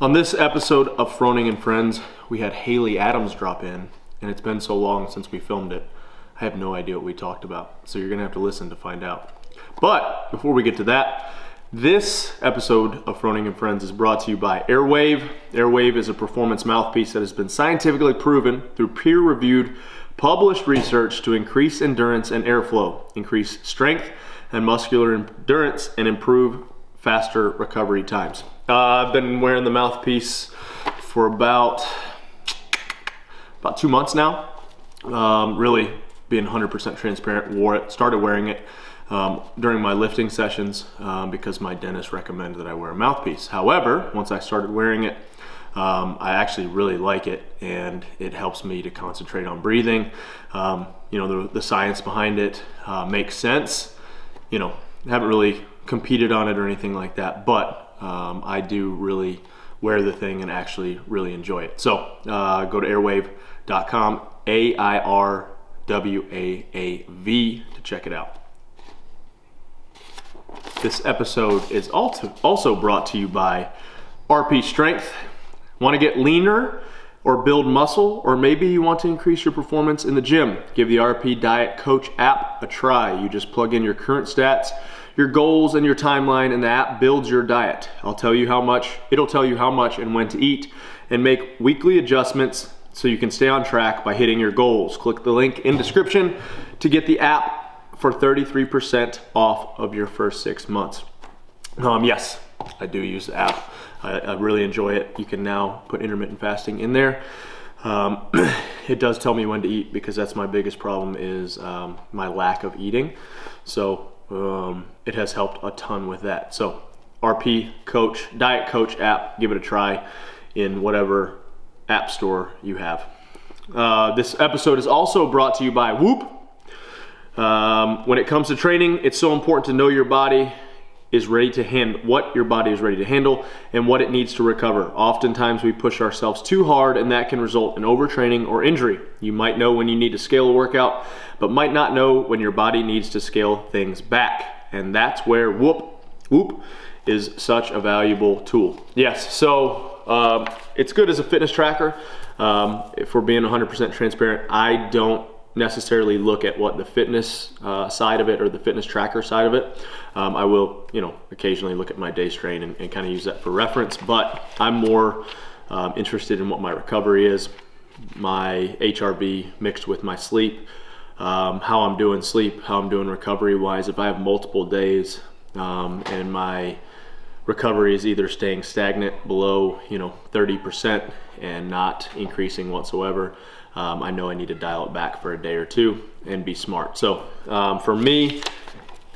On this episode of Froning and Friends, we had Haley Adams drop in, and it's been so long since we filmed it. I have no idea what we talked about, so you're gonna have to listen to find out. But before we get to that, this episode of Froning and Friends is brought to you by AIRWAAV. AIRWAAV is a performance mouthpiece that has been scientifically proven through peer-reviewed, published research to increase endurance and airflow, increase strength and muscular endurance, and improve faster recovery times. I've been wearing the mouthpiece for about 2 months now. Really being 100% transparent, started wearing it during my lifting sessions because my dentist recommended that I wear a mouthpiece. However, once I started wearing it, I actually really like it, and it helps me to concentrate on breathing. You know, the science behind it makes sense. You know, I haven't really competed on it or anything like that, but I do really wear the thing and actually really enjoy it. So go to airwaav.com, AIRWAAV, to check it out. This episode is also brought to you by RP Strength. Want to get leaner or build muscle, or maybe you want to increase your performance in the gym? Give the RP Diet Coach app a try. You just plug in your current stats, your goals, and your timeline, and the app builds your diet. It'll tell you how much and when to eat, and make weekly adjustments so you can stay on track by hitting your goals. Click the link in description to get the app for 33% off of your first 6 months. Yes, I do use the app. I really enjoy it. You can now put intermittent fasting in there. It does tell me when to eat, because that's my biggest problem, is my lack of eating. So it has helped a ton with that. So RP Coach, Diet Coach app, give it a try in whatever app store you have. This episode is also brought to you by Whoop. When it comes to training, it's so important to know your body is ready to handle, what your body is ready to handle, and what it needs to recover. Oftentimes we push ourselves too hard, and that can result in overtraining or injury. You might know when you need to scale a workout, but might not know when your body needs to scale things back. And that's where Whoop is such a valuable tool. Yes, so it's good as a fitness tracker. If we're being 100% transparent, I don't necessarily look at what the fitness side of it, or the fitness tracker side of it. I will, you know, occasionally look at my day strain and kind of use that for reference, but I'm more interested in what my recovery is, my HRV mixed with my sleep, how I'm doing sleep, how I'm doing recovery wise. If I have multiple days and my recovery is either staying stagnant below, you know, 30% and not increasing whatsoever, I know I need to dial it back for a day or two and be smart. So for me,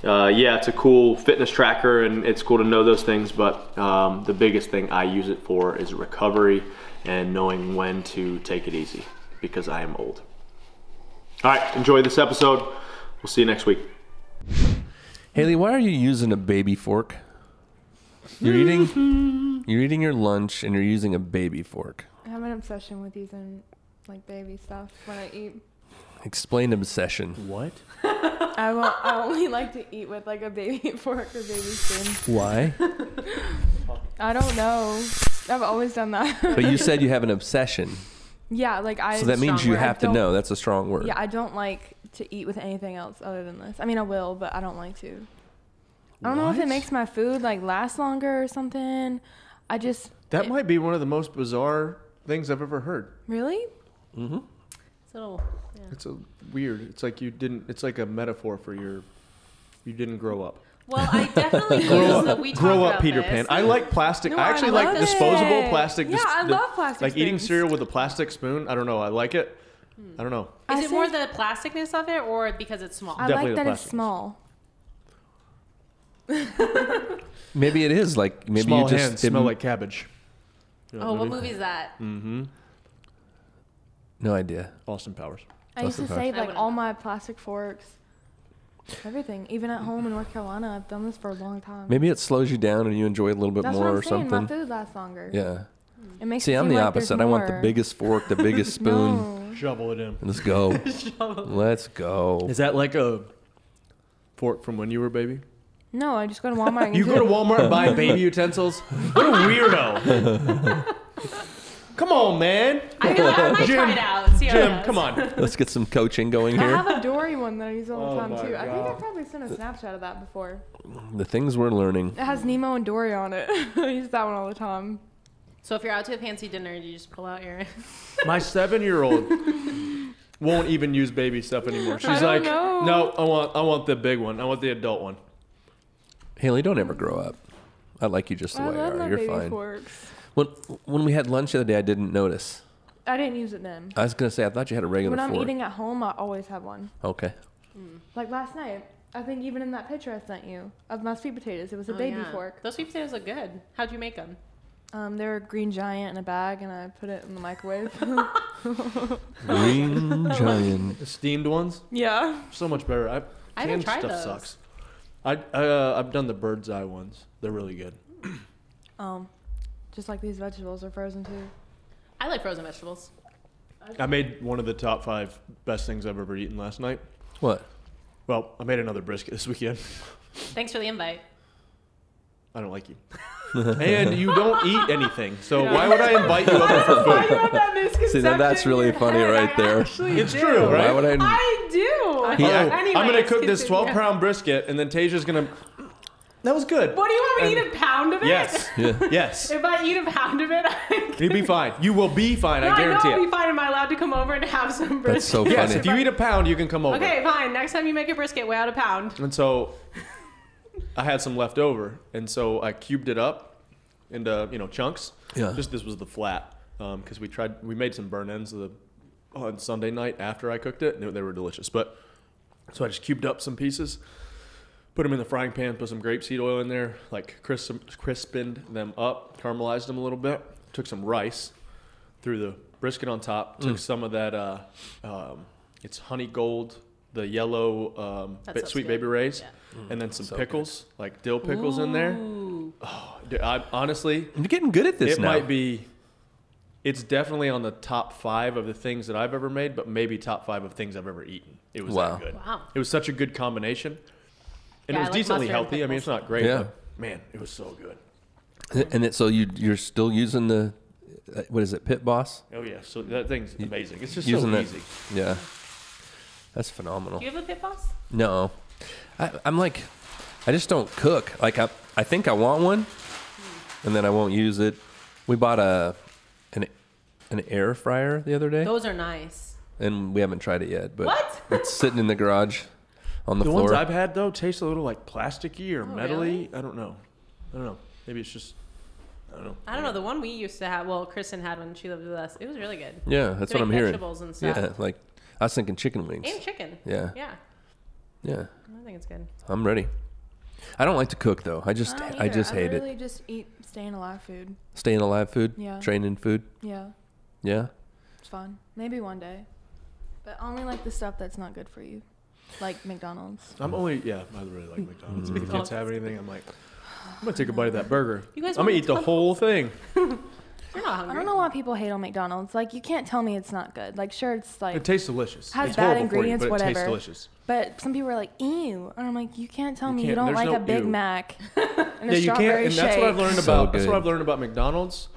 yeah, it's a cool fitness tracker and it's cool to know those things, but the biggest thing I use it for is recovery and knowing when to take it easy, because I am old. All right, enjoy this episode. We'll see you next week. Haley, why are you using a baby fork? You're eating your lunch and you're using a baby fork. I have an obsession with using like baby stuff when I eat. Explain obsession. What? I only like to eat with like a baby fork or baby spoon. Why? I don't know. I've always done that. But you said you have an obsession. Yeah, like So that means you have to know. That's a strong word. Yeah, I don't like to eat with anything else other than this. I mean, I will, but I don't like to. I don't know if it makes my food like last longer or something. That might be one of the most bizarre things I've ever heard. Really? Mm-hmm. So, yeah. It's a weird. It's like it's like a metaphor for you didn't grow up. Well, I definitely use the we grow talked up, Peter this. Pan. I like plastic. No, I actually I like love disposable it. plastic. Yeah, I love plastic Like eating spoons. cereal with a plastic spoon. I don't know. I like it. I don't know. Is it more the plasticness of it, or because it's small? I Definitely like the that it's plastic. small. Maybe it is like maybe Small you just hands smell like cabbage. You know Oh, what I mean? movie is that? Mm-hmm. No idea. Austin Powers. I used to Awesome. save I like wouldn't all know. my plastic forks, everything, even at home in North Carolina. I've done this for a long time. Maybe it slows you down and you enjoy it a little bit That's more what I'm or saying. something. My food lasts longer. Yeah. It makes See, it I'm seem the like there's opposite. I want the more. biggest fork, the biggest spoon. No. Shovel it in. Let's go. Let's go. Is that like a fork from when you were a baby? No, I just go to Walmart. And You go to Walmart and buy baby utensils? What a weirdo. Come on, man. I might try it out. See how it Jim, goes. come on. Let's get some coaching going I here. have a Dory one that I use all the time my too. I think I God. probably sent a Snapchat of that before. The things we're learning. It has Nemo and Dory on it. I use that one all the time. So if you're out to a fancy dinner, do you just pull out your... My 7-year-old won't even use baby stuff anymore. She's don't like, know. no, I want the big one. I want the adult one. Haley, don't ever grow up. I like you just the I way you love are. my You're baby fine. forks. When we had lunch the other day, I didn't notice. I didn't use it then. I was gonna say I thought you had a regular When I'm fork. eating at home, I always have one. Okay. Like last night, I think even in that picture I sent you of my sweet potatoes, it was a baby fork. Those sweet potatoes look good. How'd you make them? They were green giant in a bag, and I put it in the microwave. Green giant. The steamed ones, Yeah. so much better. I haven't Canned tried stuff those. sucks. I've done the bird's eye ones. They're really good. Just like these vegetables are frozen too. I like frozen vegetables. I made one of the top 5 best things I've ever eaten last night. What? Well, I made another brisket this weekend. Thanks for the invite. I don't like you. And you don't eat anything, so why would I invite you over for Why you food? have that misconception? See, that's in really your funny head? right I there. actually It's do. true, right? Why would I? I do. I'm gonna cook this continue. 12-pound brisket, and then Tasia's gonna. That was good. What do you want me to eat a pound of it? Yes. Yeah. Yes. If I eat a pound of it, You'll be fine. You will be fine. I guarantee know I'll be it. fine. Am I allowed to come over and have some brisket? That's so Yes. funny. If you eat a pound, you can come over. Okay, fine. Next time you make a brisket, weigh out a pound. And so, I had some left over, and so I cubed it up into chunks. Yeah. Just this was the flat, because we made some burn ends on Sunday night after I cooked it, and they were delicious. But so I just cubed up some pieces, put them in the frying pan, put some grapeseed oil in there, like crispened them up, caramelized them a little bit. Took some rice, threw the brisket on top. Took some of that. It's honey gold, the yellow That stuff's sweet good. baby rays, Yeah. and then some So pickles, like dill pickles in there. Ooh. Oh, dude, honestly, You're getting good at this it now. might be. It's definitely on the top 5 of the things that I've ever made, but maybe top 5 of things I've ever eaten. It was Wow. that good. Wow. It was such a good combination, and Yeah, it was I like decently mustard and healthy. I mean, it's not great, Yeah. but man, it was so good. And so you're still using the what is it, Pit Boss? Oh yeah, so that thing's amazing. It's just Using so that- easy. Yeah. That's phenomenal. Do you have a pit boss? No, I'm like, I just don't cook. Like I think I want one, and then I won't use it. We bought an air fryer the other day, Those are nice. and we haven't tried it yet. But What? it's sitting in the garage on the The floor. ones I've had though taste a little like plasticky or metally. really? I don't know. Maybe it's just. I don't know. I don't know. The one we used to have, well, Kristen had when she lived with us. It was really good. yeah, that's To what I'm make hearing. vegetables and stuff. Yeah, like I was thinking chicken wings. And chicken. Yeah, Yeah. yeah. I think it's good. I'm ready. I don't like to cook though. I just don't I either. just hate I it. really just eat staying alive food. Staying alive food. Yeah. Training food. Yeah, Yeah. it's fun. Maybe one day, but only like the stuff that's not good for you, like McDonald's. I really like McDonald's. If the kids have anything, I'm like, I'm gonna take a bite of that burger. You guys I'm gonna want eat the whole thing. You're not I hungry. don't know why people hate on McDonald's. Like, you can't tell me it's not good. Like, sure, it's like, It tastes delicious. Has It's bad horrible for you, ingredients, but it tastes whatever. delicious. but some people are like, ew. And I'm like, you can't tell You me you can't- don't there's like no a Big ew. Mac and a Yeah, you strawberry can't, and that's what I've shake. learned So about. That's good. what I've learned about McDonald's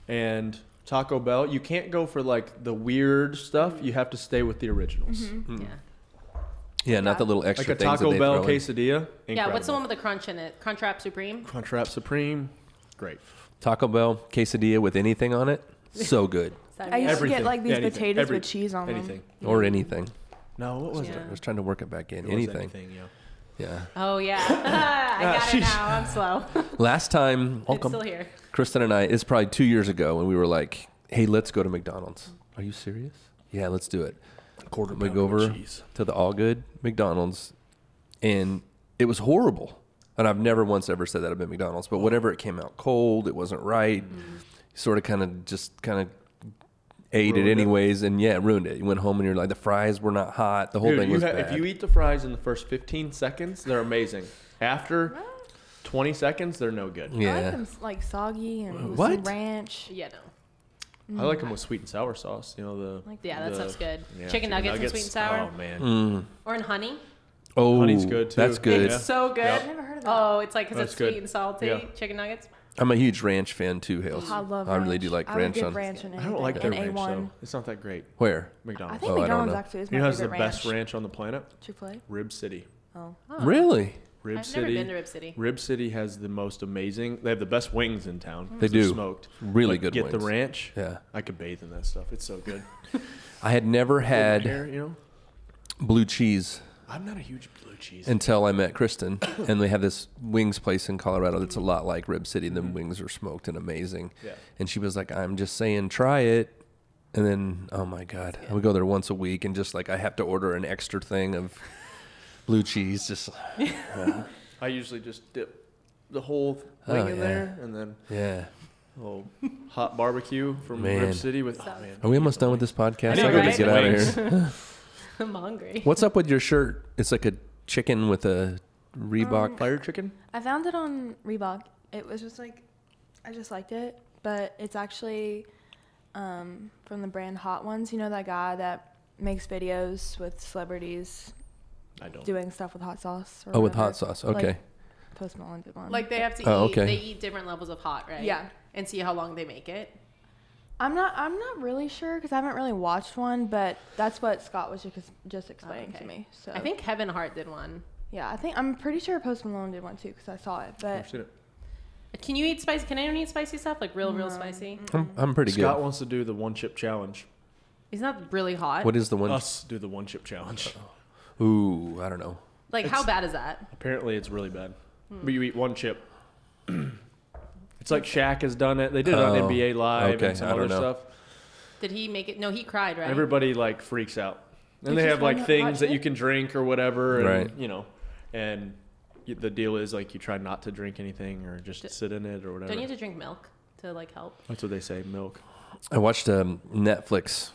and Taco Bell. You can't go for like the weird stuff. You have to stay with the originals. Yeah. Yeah, not the little Like extra a things that Taco they Bell throw in. quesadilla. Yeah, what's the incredible. one with the crunch in it? Crunchwrap Supreme? Crunchwrap Supreme? Great. Taco Bell quesadilla with anything on it, so good. I used to Everything. get like these Yeah, anything. potatoes with cheese on them. Anything. Or anything. No, what was Yeah. it? I was trying to work it back in. It was Anything. yeah. Yeah. Oh, yeah. I got it now. I'm slow. Last time, It's still here. Kristen and I, it's probably 2 years ago, when we were like, "Hey, let's go to McDonald's." Are you serious? Yeah, let's do it. Quarter We pounder go over cheese. to the All Good McDonald's, and it was horrible. And I've never once ever said that about McDonald's, but whatever, it came out cold. It wasn't right. Sort of kind of ate Ruined it it. anyways, and yeah, it ruined it. You went home and you're like, the fries were not hot. The whole Dude, thing was bad. if you eat the fries in the first 15 seconds, they're amazing. After 20 seconds, they're no good. I like yeah. them like soggy and with What? some ranch. Yeah, no. I like them with sweet and sour sauce. You know the. Yeah, that the- stuff's good. yeah, Chicken nuggets and sweet and sour. Oh man. Mm. Or in honey. Oh, Honey's good, too. That's good. Yeah. It's so good. Yep. I've never heard heard that. Oh, it's like because That's it's sweet good. and salty. Yeah. Chicken nuggets. I'm a huge ranch fan too, Hales. I love I really ranch. do like I would ranch give on. ranch in I don't like anything. their And ranch A1. though. It's not that great. Where? I McDonald's. think Oh, I don't McDonald's know. actually is You my know who's the favorite best ranch. ranch on the planet? Chick-fil-A? Rib City. Oh. Really? Rib I've City. never been to Rib City. Rib City has the most amazing. They have the best wings in town. They 'cause they're do. smoked. Really But good Get wings. the ranch. Yeah. I could bathe in that stuff. It's so good. I had never had Care, you know. blue cheese I'm not a huge blue cheese. until I met Kristen, and they have this wings place in Colorado that's a lot like Rib City. The wings are smoked and amazing. Yeah. And she was like, "I'm just saying, try it." And then, oh my God, I would go there once a week, and just like I have to order an extra thing of blue cheese. Just I usually just dip the whole wing in yeah. there, and then yeah. a little hot barbecue from Man. Rib City with. Oh man. Are we almost done with this podcast? I I know, gotta right? get out Wings. of here. I'm hungry. What's up with your shirt? It's like a chicken with a Reebok. Fire chicken? I found it on Reebok. It was just like, I just liked it, but it's actually from the brand Hot Ones. You know that guy that makes videos with celebrities I don't. doing stuff with hot sauce? Or Oh, with whatever? hot sauce. Okay. Like, Post Malone did one. Like they have to Oh, eat. okay. They eat different levels of hot, right? Yeah. And see how long they make it. I'm not really sure because I haven't really watched one, but that's what Scott was just explaining Okay. to me. So I think Kevin Hart did one. yeah, I'm pretty sure Post Malone did one too because I saw it. But I've seen it. Can you eat spicy? Can anyone eat spicy stuff? Like real No. spicy? I'm pretty Scott good. wants to do the one chip challenge. He's not really hot. What is the one? Us do the one chip challenge. Ooh, I don't know. Like how bad is that? Apparently, it's really bad. But you eat one chip. It's like Shaq has done it. They did it on Oh, NBA Live okay, and some I don't other know. stuff. Did he make it? No, he cried, right? Everybody like freaks out. And It's they just have like one hot things that chip? you can drink or whatever, and Right. you know, and the deal is like you try not to drink anything or just sit in it or whatever. Don't you have to drink milk to like help? That's what they say, milk. I watched a Netflix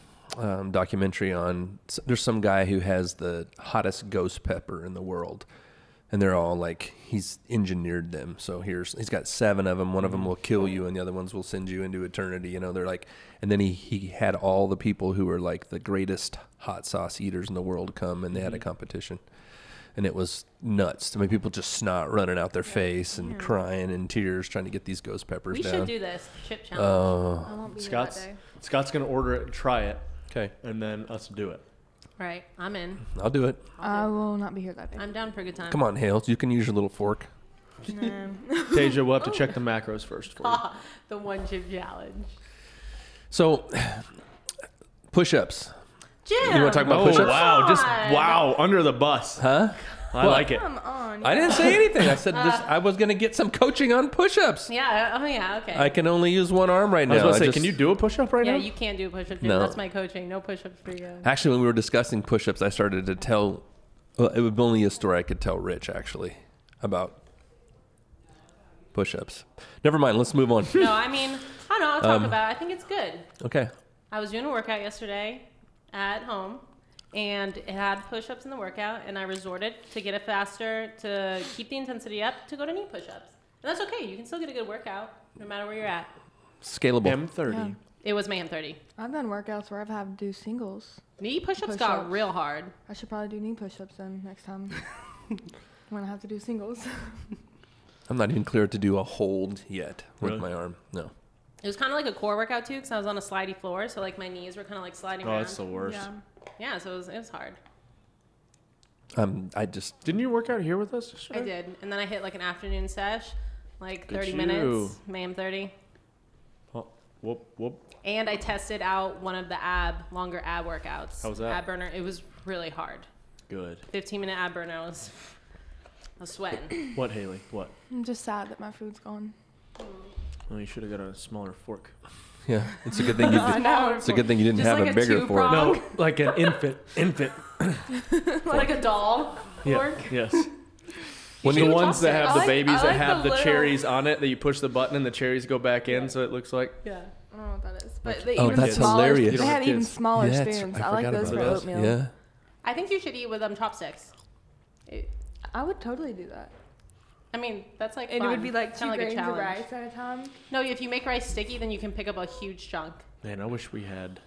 documentary on. There's some guy who has the hottest ghost pepper in the world, and they're all like he's engineered them. So he's got 7 of them. One of them will kill you, and the other ones will send you into eternity. You know, they're like, and then he had all the people who were like the greatest hot sauce eaters in the world come, and they had a competition. And it was nuts. I mean, people just snot running out their face and crying in tears trying to get these ghost peppers We down. should do this chip challenge. Oh, I won't be Scott's here Scott's gonna order it and try it, okay. and then us do it. Right, I'm in. I'll do it. that day. I will not be here that day. I'm down for a good time. Come on, Hales. You can use your little fork. No. Tasia, we'll have to check the macros first for you. The one chip challenge. So, push-ups. Jim, You want to talk about Oh push-ups? wow! Just God. wow, under the bus. Huh? I like it. Come on. I didn't say anything. I said I was going to get some coaching on push-ups. Yeah. Oh yeah. Okay. I can only use one arm right I was now. about to say, just- can you do a push-up right yeah, now? you can't do push-ups. No. That's my coaching. No push-ups for you. Actually, when we were discussing push-ups, I started to tell. Well, it would be only a story I could tell Rich actually about push-ups. Never mind. Let's move on. No, I mean, I don't know. I'll talk about it. I think it's good. Okay. I was doing a workout yesterday at home, and it had push-ups in the workout, and I resorted to get it faster, to keep the intensity up, to go to knee push-ups. And that's okay. You can still get a good workout no matter where you're at. Scalable. M30. Yeah. It was Mayhem 30. I've done workouts where I've had to do singles. Knee push-ups Push-ups. got real hard. I should probably do knee push-ups then next time when I have to do singles. I'm not even clear to do a hold yet with Really? my arm. No. It was kind of like a core workout too, because I was on a slidey floor, so like my knees were kind of like sliding Oh, around. that's the worst. Yeah. Yeah, so it was hard. I just Didn't you work out here with us yesterday? I did, and then I hit like an afternoon sesh, like Good 30 you. minutes, Mayhem 30. Oh, whoop, whoop. And I tested out one of the longer ab workouts. How was that? Ab burner. It was really hard. Good. 15-minute ab burner. I was sweating. What, Haley? What? I'm just sad that my food's gone. Well, you should have got a smaller fork. yeah. It's a good thing you. It's a good thing you didn't Just have like a a bigger fork. two-prong. No, like an infant. Like a doll Yeah. fork. Yes. When the you- ones that have the I babies like that the have the little- cherries on it that you push the button and the cherries go back in, so it looks like. Yeah. I don't know what that is. But the Oh, even that's smaller, hilarious. You They don't had have even kids. smaller Yeah, spoons. I like forgot those for about those. oatmeal. Yeah. I think you should eat with chopsticks. I would totally do that. I mean, that's like And fun. it would be like 2 Kinda grains of challenge. rice at a time. No, if you make rice sticky, then you can pick up a huge chunk. Man, I wish we had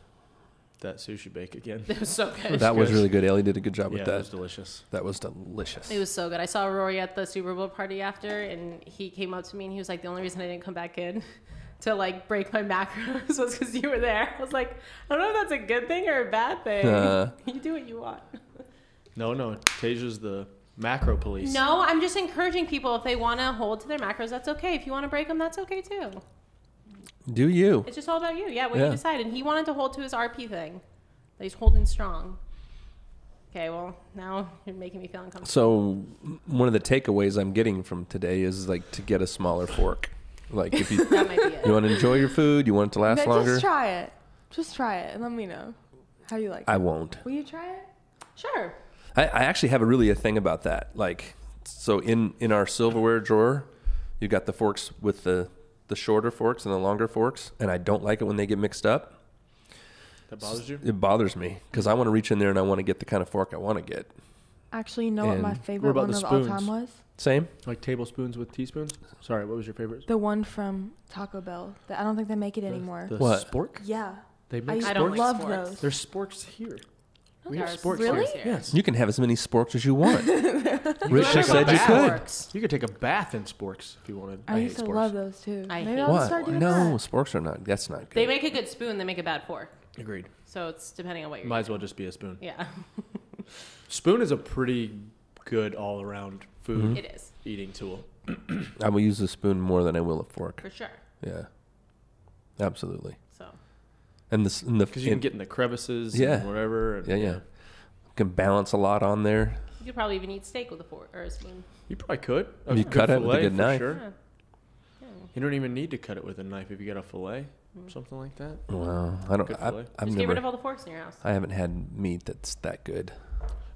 that sushi bake again. It was so good. That was really good. Ellie did a good job with that. It was delicious. That was delicious. It was so good. I saw Rory at the Super Bowl party after, and he came up to me and he was like, the only reason I didn't come back in to like break my macros was because you were there. I was like, I don't know if that's a good thing or a bad thing. You do what you want. No, Tasia's the macro police. No, I'm just encouraging people, if they want to hold to their macros, that's okay. If you want to break them, that's okay too. Do you? It's just all about you. Yeah, what you decide. And he wanted to hold to his RP thing. That he's holding strong. Okay, well, now you're making me feel uncomfortable. So one of the takeaways I'm getting from today is like to get a smaller fork. Like if you That might be it. you want to enjoy your food, you want it to last longer. Just try it. Just try it and let me know how you like it. I won't. Will you try it? Sure. I actually have a thing about that. Like, so in our silverware drawer, you got the forks with the shorter forks and the longer forks, and I don't like it when they get mixed up. That bothers you? It bothers me because I want to reach in there and I want to get the kind of fork I want to get. Actually, you know what my And favorite what about one the of all spoons? time was? Same? Like tablespoons with teaspoons? Sorry, what was your favorite? The one from Taco Bell. I don't think they make it anymore. The What? spork? Yeah. They I make used I to don't like love sporks. those. There's sporks here. We have There's sporks Really? here. Yes. You can have as many sporks as you want. Rich take just a said you bath. could. Sporks. You could take a bath in sporks if you wanted. I hate used to sporks. love those too. I Maybe hate I'll What? start doing No, that. sporks are not. That's not good. They make a good spoon. They make a bad fork. Agreed. So it's depending on what you're Might as well just be a spoon. Yeah. Spoon is a pretty good all-around food It is. eating tool. I will use a spoon more than I will a fork. For sure. Yeah, absolutely. So. And the Because you can get in the crevices Yeah. and whatever. And yeah. Can balance a lot on there. You could probably even eat steak with a fork or a spoon. You probably could. You cut it with a fillet, good for knife. Sure. Yeah. Yeah. You don't even need to cut it with a knife if you get a fillet, something like that. Well, I don't. Good I've fillet. I've Just get rid of never. all the forks in your house. I haven't had meat that's that good.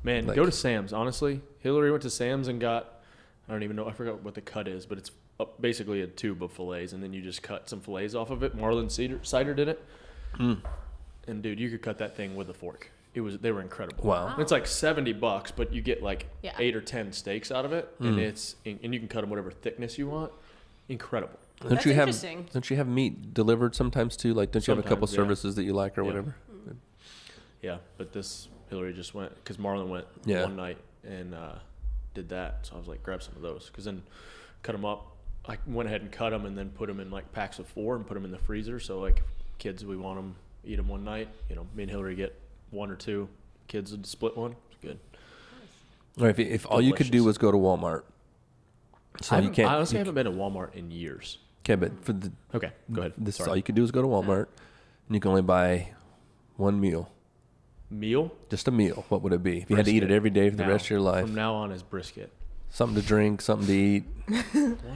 Man, Like- go to Sam's. Honestly, Hillary went to Sam's and got. I don't even know. I forgot what the cut is, but it's basically a tube of fillets, and then you just cut some fillets off of it. Marlin Cider did it. And dude, you could cut that thing with a fork. They were incredible. Wow. It's like $70, but you get like Yeah. 8 or 10 steaks out of it, and and you can cut them whatever thickness you want. Incredible. Don't That's you have interesting. Don't you have meat delivered sometimes too? Like, don't you have a couple Sometimes, yeah. services that you like or Yeah. whatever? Yeah, but this Hillary just went because Marlon went Yeah. one night and did that. So I was like, grab some of those because then cut them up. I went ahead and cut them and then put them in like packs of 4 and put them in the freezer. So like kids, we want them, eat them one night. You know, me and Hillary get 1 or 2. Kids would split one. It's good. Or if all you could do Delicious. was go to Walmart, so you can't. I honestly you haven't been to Walmart in years. Okay, but for the Okay, go ahead. this Sorry. all you could do is go to Walmart, and you can only buy one meal, Meal? just a meal. What would it be if you had to eat it Brisket. every day for the Now, rest of your life? From now on is brisket. Something to drink, something to eat.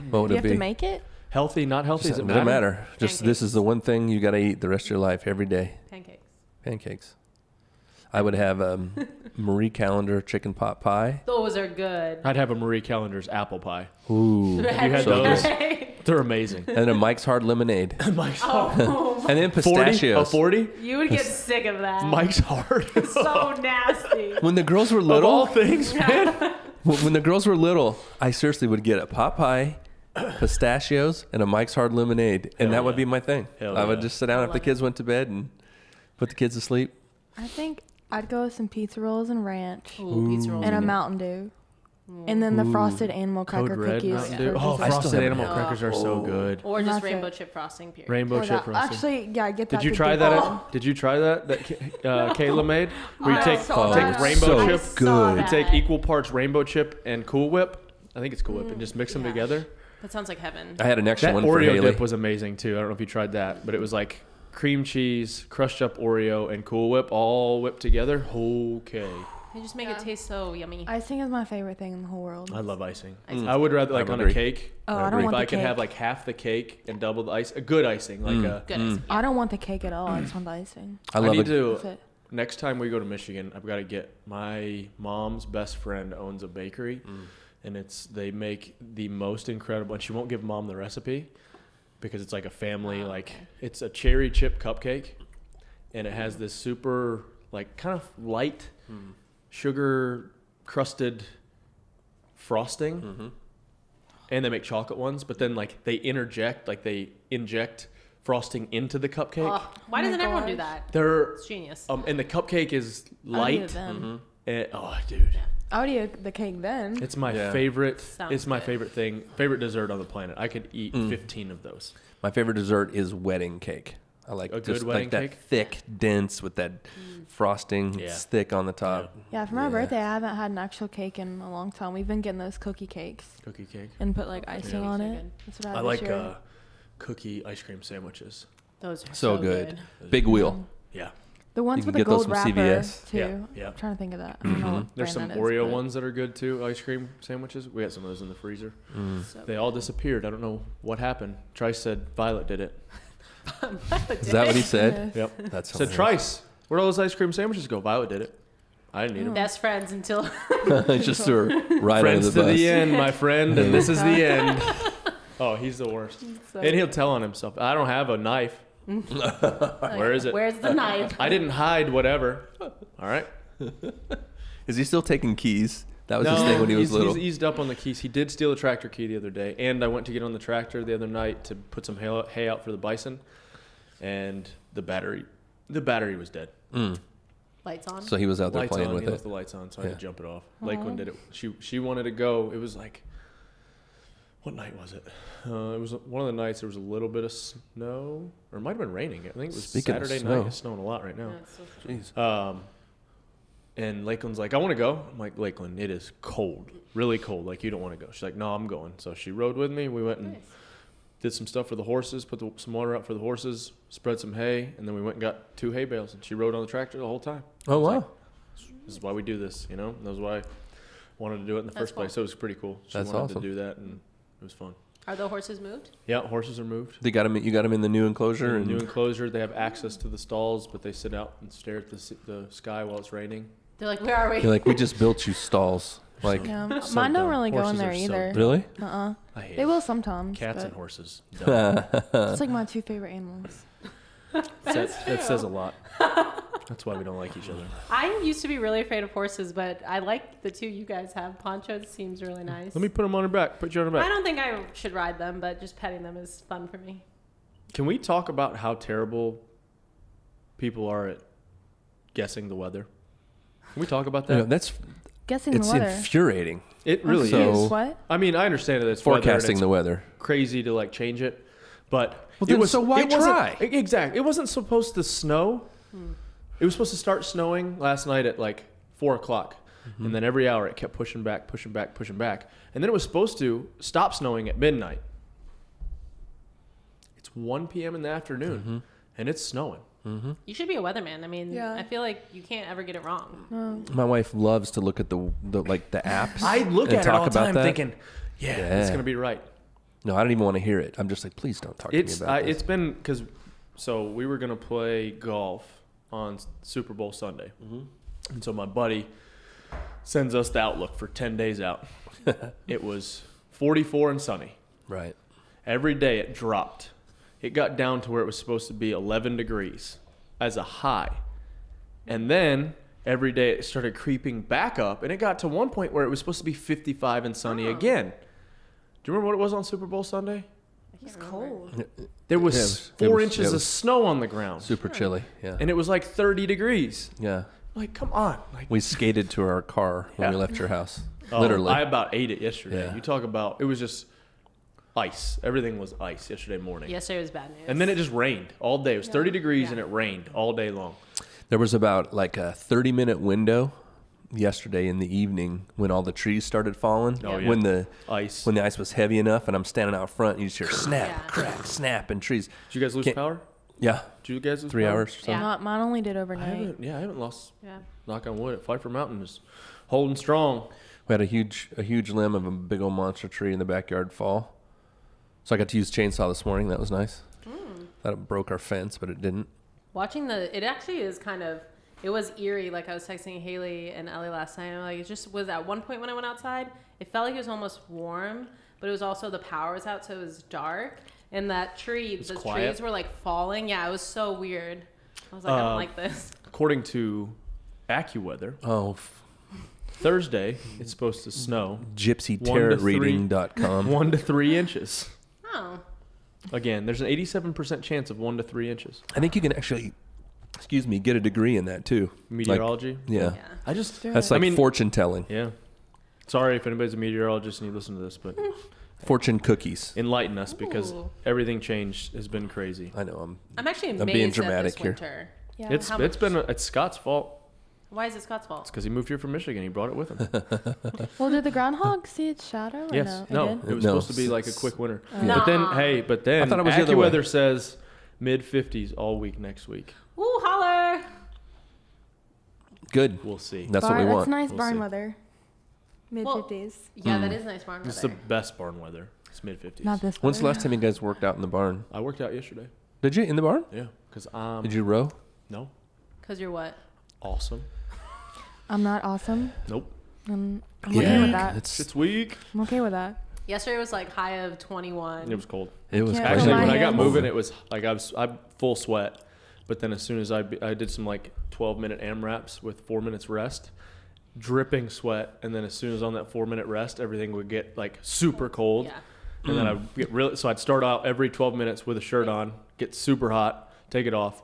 What would Do you it have be? to make it? Healthy, not healthy? Does it doesn't matter? matter. Just this is the one thing you got to eat the rest of your life every day. Pancakes. Pancakes. I would have Marie Callender chicken pot pie. Those are good. I'd have a Marie Callender's apple pie. Ooh, You had so those? good. They're amazing. And a Mike's Hard Lemonade. Mike's Oh, And then 40? A pistachios. 40? you would get sick of that. Mike's Hard. So nasty. When the girls were Of all little, things, man. when the girls were little, I seriously would get a pot pie, pistachios, and a Mike's Hard Lemonade, and Hell that would yeah. be my thing. Hell I would yeah. just sit down after the love kids went to bed and put the kids to sleep. I think I'd go with some pizza rolls and ranch Ooh, pizza rolls. and a are good. Mountain Dew. And then the frosted animal cracker Code Red cookies. Mountain for Dew. Oh, dessert. I still frosted haven't animal had crackers are so good. Or just That's rainbow it. chip frosting, period. Rainbow Or chip that- frosting. Actually, yeah, get that. Did you the try dip that? on. Did you try that Kayla made? Where you I take saw take that. rainbow So chip, good. you take equal parts rainbow chip and Cool Whip. I think it's Cool Whip, and just mix them yeah. together. That sounds like heaven. I had an extra That one for Oreo Haley. dip was amazing too. I don't know if you tried that, but it was like cream cheese, crushed up Oreo, and Cool Whip all whipped together. Okay. They just make it taste so yummy. Icing is my favorite thing in the whole world. I love icing. Icing's I would rather like I on agree. a cake. Oh, I If don't want I the could have cake. like half the cake and double the ice, a good icing, like a. Good icing. I don't want the cake at all. I just want the icing. I I love need it. That's to. it. Next time we go to Michigan, I've got to get my mom's best friend owns a bakery, and they make the most incredible. And she won't give mom the recipe because it's like a family it's a cherry chip cupcake, and it has this super like kind of light sugar crusted frosting, and they make chocolate ones. But then they inject frosting into the cupcake. Oh, why doesn't everyone do that? They're It's genius. and the cupcake is I would eat it light. then. Oh, dude, Yeah. I would eat the cake then. it's my Yeah. favorite. Sounds It's my good. favorite dessert on the planet. I could eat 15 of those. My favorite dessert is wedding cake. I like A just good wedding like that cake? thick, dense with that frosting. Yeah. It's thick on the top. Yeah, for my birthday, I haven't had an actual cake in a long time. We've been getting those cookie cakes Cookie cake. and put like icing Yeah. on Those are it. good. That's what I I had like this year. cookie ice cream sandwiches. Those are So good. Big wheel. Yeah. The ones You with can the get those gold from wrapper CVS. too. Yeah, yeah. I'm trying to think of that. I don't know what There's some brand that is, Oreo but- ones that are good too. Ice cream sandwiches. We got some of those in the freezer. So They all disappeared. I don't know what happened. Trice said Violet did it. Is that what he said? Yep. That's Said Trice, where'd all those ice cream sandwiches go? Violet did it. I didn't eat them. best friends until Just threw her right Friends under the to bus. the end, my friend, and this is the end. Oh, he's the worst. So- And he'll tell on himself. I don't have a knife. Where is it? Where's the knife? I didn't hide whatever. All right. Is he still taking keys? That was his thing when he was little. He's eased up on the keys. He did steal a tractor key the other day, and I went to get on the tractor the other night to put some hay out for the bison, and the battery was dead. Lights on. So he was out there Lights playing on. with He it. left the lights on, so I had Yeah. to jump it off. Lakeland did it. She wanted to go. It was like, what night was it? It was one of the nights there was a little bit of snow, or it might have been raining. I think it was Speaking of Saturday snow. night. It's snowing a lot right now. Yeah, it's so true. Jeez. And Lakeland's like, I want to go. I'm like, Lakeland, it is cold, really cold. Like, you don't want to go. She's like, no, I'm going. So she rode with me. We went and Nice. did some stuff for the horses, put some water out for the horses, spread some hay, and then we went and got 2 hay bales. And she rode on the tractor the whole time. Oh, It's wow. like, this is why we do this, you know? That was why I wanted to do it in the That's first place. cool. So it was pretty cool. She That's wanted awesome. to do that, and it was fun. Are the horses moved? Yeah, horses are moved. You got him in the new enclosure? In And the new enclosure, they have access to the stalls, but they sit out and stare at the sky while it's raining. They're like, where are we? you're like, we just built you stalls. Like, Yeah, So mine don't dumb. really go in Horses there are so either. dumb. really? I hate They will sometimes. cats but and horses. Dumb. It's like my 2 favorite animals. that says a lot. That's why we don't like each other. I used to be really afraid of horses, but I like the 2 you guys have. Poncho seems really nice. Let me put them on her back. Put you on her I back. don't think I should ride them, but just petting them is fun for me. Can we talk about how terrible people are at guessing the weather? Can we talk about that? You know, that's Guessing it's the weather. infuriating. It really So- is. What? I mean, I understand that it's Forecasting weather the weather. and it's crazy to like change it, but Well, then, so why it wasn't- try? Exactly. It wasn't supposed to snow. It was supposed to start snowing last night at like 4 o'clock. And then every hour it kept pushing back. And then it was supposed to stop snowing at midnight. It's 1 p.m. in the afternoon and it's snowing. You should be a weatherman. I mean, Yeah. I feel like you can't ever get it wrong. My wife loves to look at the apps. I look and at it talk all the about time that. thinking, yeah, it's Yeah. going to be right. No, I don't even want to hear it. I'm just like, please don't talk to me about this. It's been because so we were gonna play golf on Super Bowl Sunday, and so my buddy sends us the outlook for 10 days out. It was 44 and sunny. Right. Every day it dropped. It got down to where it was supposed to be 11 degrees as a high, and then every day it started creeping back up, and it got to one point where it was supposed to be 55 and sunny again. Do you remember what it was on Super Bowl Sunday? It's cold. There was Yeah, it was- 4 it inches was of snow on the ground, Super chilly. Yeah. and it was like 30 degrees. Yeah. Like, come on! Like, We skated to our car when we Yeah. left your house. oh, Literally. I about ate it yesterday. Yeah. You talk about it was just ice. Everything was ice yesterday morning, Yesterday was bad news. and then it just rained all day. It was 30 degrees, and it rained all day long. There was about like a 30-minute window yesterday in the evening when all the trees started falling. Oh, yeah. When the Ice. when the ice was heavy enough, and I'm standing out front, and you just hear snap, Yeah. crack, snap, and trees. Did you guys lose Can't- power? Yeah. Did you guys lose 3 power? hours or so. Yeah. Mine only did I overnight. haven't lost. yeah. Knock on wood. Pfeiffer Mountain is holding strong. We had a huge limb of a big old monster tree in the backyard fall. So I got to use chainsaw this morning. That was nice. Thought it broke our fence, but it didn't. Watching it actually is kind of, it was eerie. Like I was texting Haley and Ellie last night. Like it just was at one point when I went outside, it felt like it was almost warm, but it was also the power was out, so it was dark. And that tree, the quiet. trees were like falling. Yeah, it was so weird. I was like, I don't like this. According to AccuWeather, Oh, Thursday it's supposed to snow gypsytarotreading.com. 1 to 3 inches. Oh, Again, there's an 87% chance of 1 to 3 inches. I think you can actually, get a degree in that too. Meteorology? Like, yeah. I just... That's like fortune telling. Yeah. Sorry if anybody's a meteorologist and you listen to this, but... Fortune cookies. Enlighten us, because everything changed has been crazy. I know. I'm actually amazed I'm being dramatic at this here. winter. Yeah. It's Scott's fault. Why is it Scott's fault? It's because he moved here from Michigan. He brought it with him. Well, did the groundhog see its shadow? Or Yes. No. No. It was supposed to be like a quick winter. No. But then, I thought it was the other way. AccuWeather says mid-50s all week next week. Ooh, holler! Good. We'll see. That's what we want. That's nice We'll barn see. weather. Mid-50s. Yeah, that is nice barn weather. It's the best barn weather. It's mid-50s. Not this When's the weather. last time you guys worked out in the barn? I worked out yesterday. Did you? In the barn? Yeah. Because Did you row? No. Because you're what? Awesome. I'm not awesome. Nope. I'm okay with that. It's weak. I'm okay with that. Yesterday was like high of 21. It was cold. It was Can't crazy. Actually, my when I got hands. moving, it was like I'm full sweat. But then as soon as I did some like 12-minute AMRAPs with 4 minutes rest, dripping sweat. And then as soon as on that 4-minute rest, everything would get like super cold. Yeah. And then I'd get really, so I'd start out every 12 minutes with a shirt on, get super hot, take it off,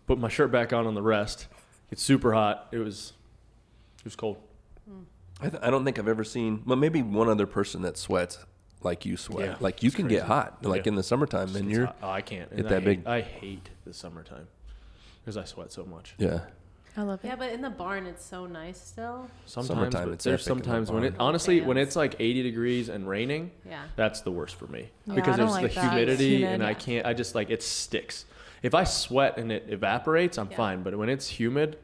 put my shirt back on the rest, get super hot. It was cold. I don't think I've ever seen, well, maybe one other person that sweats like you sweat. Yeah, like you it's can crazy. get hot, like Yeah. in the summertime, and It's you're hot. Oh, I can't. get And that big. I hate the summertime because I sweat so much. Yeah. I love it. Yeah, but in the barn, it's so nice still. Sometimes, Summertime, but it's there's epic in the sometimes when barn. it honestly when Fans. it's like 80 degrees and raining, Yeah. that's the worst for me Yeah, because I don't there's like the that. humidity Humid. and I can't. I just like it sticks. If I sweat and it evaporates, I'm Yeah. fine. But when it's humid,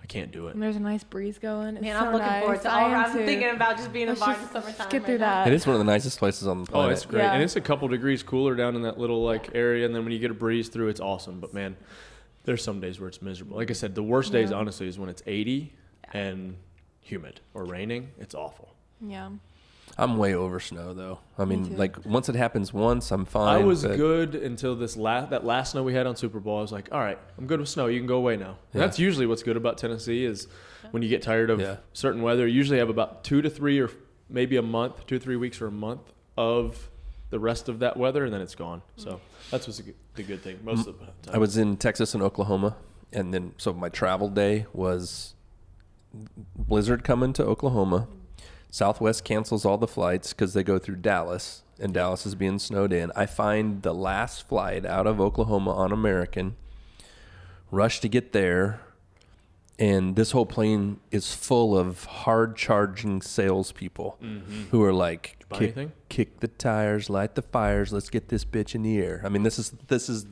I can't do it. And there's a nice breeze going. It's Man, so I'm looking nice. forward to I all. am I'm too. thinking about just being in a Let's barn in just summertime. skip through right now. that. It is one of the nicest places on the Oh, planet. it's great, Yeah. and it's a couple degrees cooler down in that little like area, and then when you get a breeze through, it's awesome. But man, there's some days where it's miserable. Like I said, the worst days Yeah. honestly is when it's 80 and humid or raining. It's awful. Yeah. I'm way over snow though. I Me mean, too. like once it happens once, I'm fine. I was but good until that last snow we had on Super Bowl. I was like, all right, I'm good with snow. You can go away now. And Yeah. that's usually what's good about Tennessee is when you get tired of Yeah. certain weather. You usually have about 2 to 3 or maybe a month, 2 to 3 weeks or a month of the rest of that weather, and then it's gone. So that's what's the good thing most of the time. I was in Texas and Oklahoma, and then so my travel day was blizzard coming to Oklahoma. Southwest cancels all the flights because they go through Dallas, and Dallas is being snowed in. I find the last flight out of Oklahoma on American, rush to get there, and this whole plane is full of hard-charging salespeople who are like, Buy anything? kick the tires, light the fires, let's get this bitch in the air. I mean, this is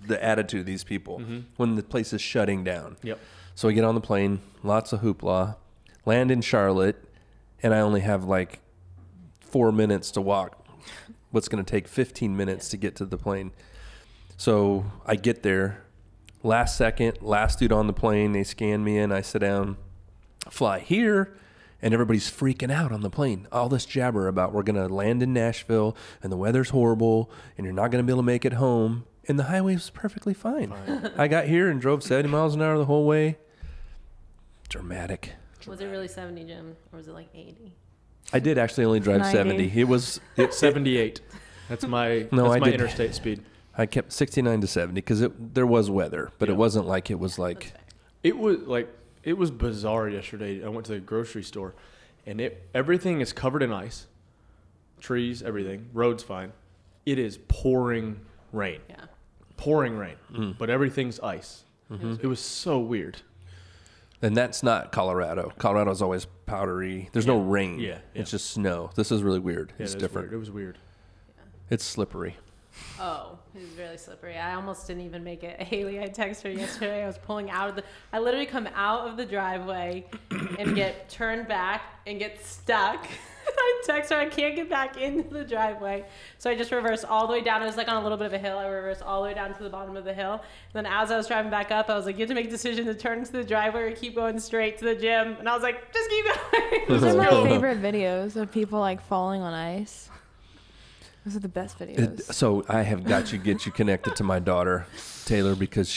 the attitude of these people when the place is shutting down. Yep. So we get on the plane, lots of hoopla, land in Charlotte, and I only have like 4 minutes to walk. What's going to take 15 minutes to get to the plane. So I get there, last second, last dude on the plane, they scan me in, I sit down, fly here, and everybody's freaking out on the plane. All this jabber about we're going to land in Nashville, and the weather's horrible, and you're not going to be able to make it home. And the highway was perfectly fine. I got here and drove 70 miles an hour the whole way. Dramatic. Was it really 70, Jim, or was it like 80? I did actually only drive 90. 70. It was 78. That's my No, that's I my did- interstate speed. I kept 69 to 70 because there was weather, but Yeah. it wasn't like it was like It was bizarre yesterday. I went to the grocery store, and everything is covered in ice, trees, everything. Road's fine. It is pouring rain. Yeah. Pouring rain, but everything's ice. It was so weird. and that's not Colorado. Colorado's always powdery. There's no rain. Yeah, yeah. It's just snow. This is really weird. Yeah, It's it was different. weird. It was weird. It's slippery. Oh, it was really slippery. I almost didn't even make it. Haley, I texted her yesterday. I was pulling out of I literally come out of the driveway and get turned back and get stuck. I text her, I can't get back into the driveway. So I just reversed all the way down. It was like on a little bit of a hill. I reversed all the way down to the bottom of the hill. And then as I was driving back up, I was like, you have to make a decision to turn into the driveway or keep going straight to the gym. And I was like, just keep going. Those are Go. my favorite videos of people like falling on ice. Those are the best videos. So I have got to get you connected to my daughter, Taylor, because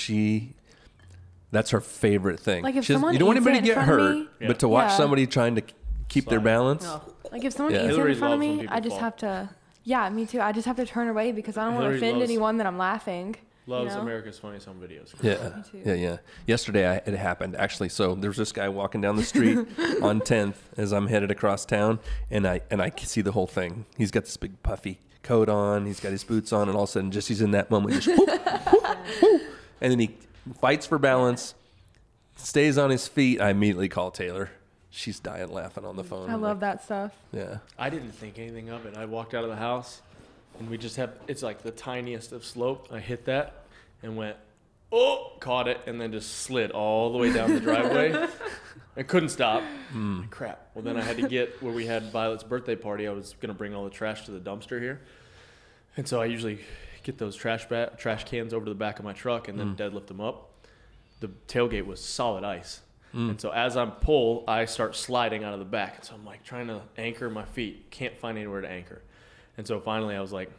that's her favorite thing. Like if She doesn't- someone you don't want eats anybody to it in get front of hurt, me- but to watch Yeah. somebody trying to keep their Slide. balance. Oh, Like if someone Yeah. eats it Hillary in front of loves when me, people I just fall. have to Yeah, me too. I just have to turn away because I don't want to Hillary offend loves- anyone that I'm laughing. Loves you know? America's Funniest Home Videos. Yeah, Me too. yeah. Yesterday it happened actually. So there's this guy walking down the street on 10th as I'm headed across town, and I can see the whole thing. He's got this big puffy coat on. He's got his boots on, and all of a sudden, just he's in that moment, just whoop, whoop, whoop, and then he fights for balance, stays on his feet. I immediately call Taylor. She's dying laughing on the phone. I love that stuff. Yeah. I didn't think anything of it. I walked out of the house, and we just have, it's like the tiniest of slope. I hit that and went, oh, caught it, and then just slid all the way down the driveway. I couldn't stop. Crap. Well, then I had to get where we had Violet's birthday party. I was going to bring all the trash to the dumpster here. And so I usually get those trash cans over to the back of my truck and then deadlift them up. The tailgate was solid ice. And so as I pull, I start sliding out of the back. And so I'm like trying to anchor my feet. Can't find anywhere to anchor. And so finally I was like,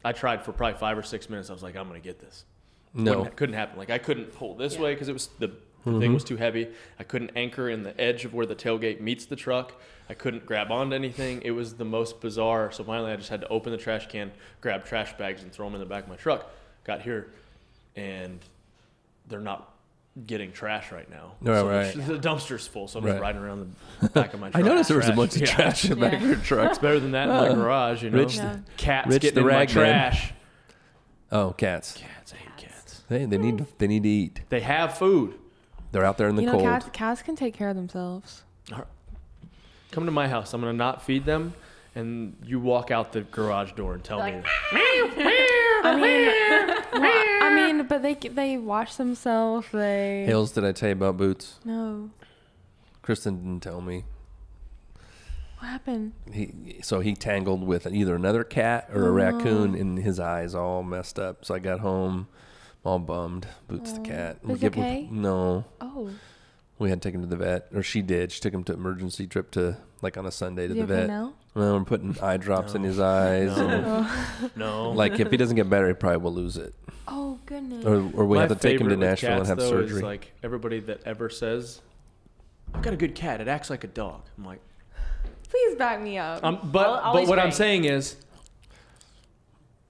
I tried for probably 5 or 6 minutes. I was like, I'm going to get this. No. Couldn't happen. Like I couldn't pull this way because it was the thing was too heavy. I couldn't anchor in the edge of where the tailgate meets the truck. I couldn't grab onto anything. It was the most bizarre. So finally I just had to open the trash can, grab trash bags and throw them in the back of my truck. Got here and they're not getting trash right now. Oh, so right. the dumpster's full. So I'm just Right. riding around the back of my truck. I noticed there was a bunch of Yeah. trash in the back of your truck. It's better than that in my garage, you know. Rich, Yeah. Cats Rich getting the in my rag man. trash. Oh, cats. Cats, I hate cats. They need to eat. They have food. They're out there in the You know, cold. cats can take care of themselves. Come to my house. I'm going to not feed them, and you walk out the garage door and tell Like, me. I mean, but they wash themselves. They Hales, did I tell you about Boots? no. Kristen didn't tell me. What happened? He tangled with either another cat or a raccoon, and his eyes all messed up. So I got home all bummed. Boots the cat. Is he okay? No. Oh, We had to take him to the vet, or she did. She took him to emergency trip to, like on a Sunday to is he the okay vet. now? Well, we're putting eye drops in his eyes. And, No. like if he doesn't get better, he probably will lose it. Oh goodness. Or we My have to take him to favorite with Nashville and cats, have though, surgery. Is like everybody that ever says, I've got a good cat. It acts like a dog. I'm like, Please back me up. but Always what I'm right. saying is,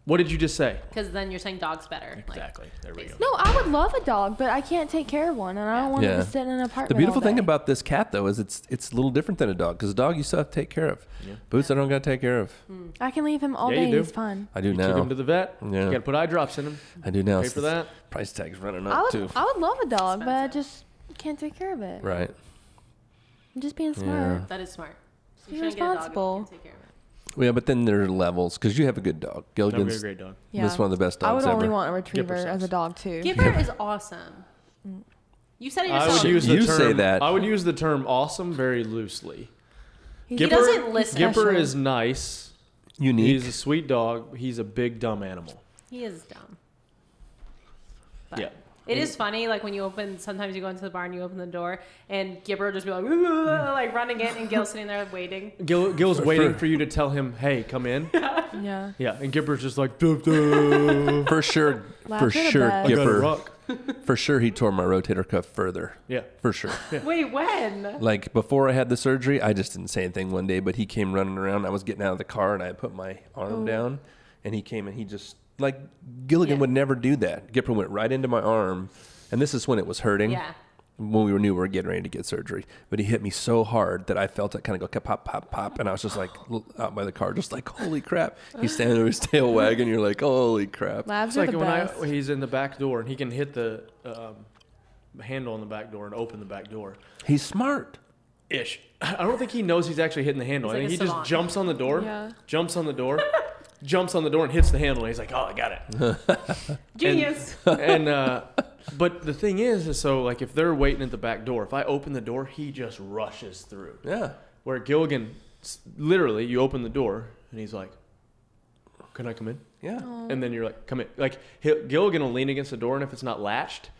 what did you just say? Because then you're saying dog's better. Exactly. There we go. No, I would love a dog, but I can't take care of one, and I don't want Yeah. to sit in an apartment. The beautiful all thing day. about this cat, though, is it's a little different than a dog, because a dog you still have to take care of. Yeah. Boots, I don't got to take care of. I can leave him all Yeah, you day. do. He's fine. I do You took now. him to the vet. Yeah. You got to put eye drops in him. I do now. Pay for that. Price tag's running I up, would, too. I would love a dog, but I just can't take care of it. Right. I'm just being Yeah. smart. That is smart. Be You shouldn't get a dog if you responsible. can't take care of it. Yeah, but then there are levels, because you have a good dog. I've got a Gilligan's great dog. Yeah. this is one of the best I dogs would ever. only want a retriever Gipper as a sucks. dog too. Gipper is awesome. You said it I yourself. would use the You term, say that. I would use the term awesome very loosely. He's He doesn't listen. Gipper Special. is nice. Unique. He's a sweet dog. He's a big dumb animal. He is dumb. But Yeah. It is funny, like when you open, sometimes you go into the bar and you open the door, and Gipper will just be like, like running in, and Gil's sitting there waiting. Gil's waiting for you to tell him, hey, come in. Yeah. Yeah, and Gipper's just like, duh, duh. For sure, Laughs are the best. I got a Gipper. rock. For sure, he tore my rotator cuff further. Yeah. For sure. Wait, when? Like before I had the surgery, I just didn't say anything one day, but he came running around. I was getting out of the car and I put my arm down, and he came and he just, like, Gilligan would never do that. Gipper went right into my arm, and this is when it was hurting. Yeah. When we knew we were getting ready to get surgery. But he hit me so hard that I felt it kind of go pop, pop, pop. And I was just like out by the car, just like, holy crap. He's standing there with his tail wagging. You're like, holy crap. Labs It's are like the when best. he's in the back door and he can hit the handle on the back door and open the back door. He's smart. Ish. I don't think he knows he's actually hitting the handle. He's I like think a he just savant. jumps on the door, Yeah. jumps on the door, jumps on the door and hits the handle. And he's like, oh, I got it. Genius. And but the thing is so like if they're waiting at the back door, if I open the door, he just rushes through. Yeah. Where Gilligan, literally, you open the door and he's like, "Can I come in?" Yeah. And then you're like, "Come in." Like Gilligan will lean against the door, and if it's not latched,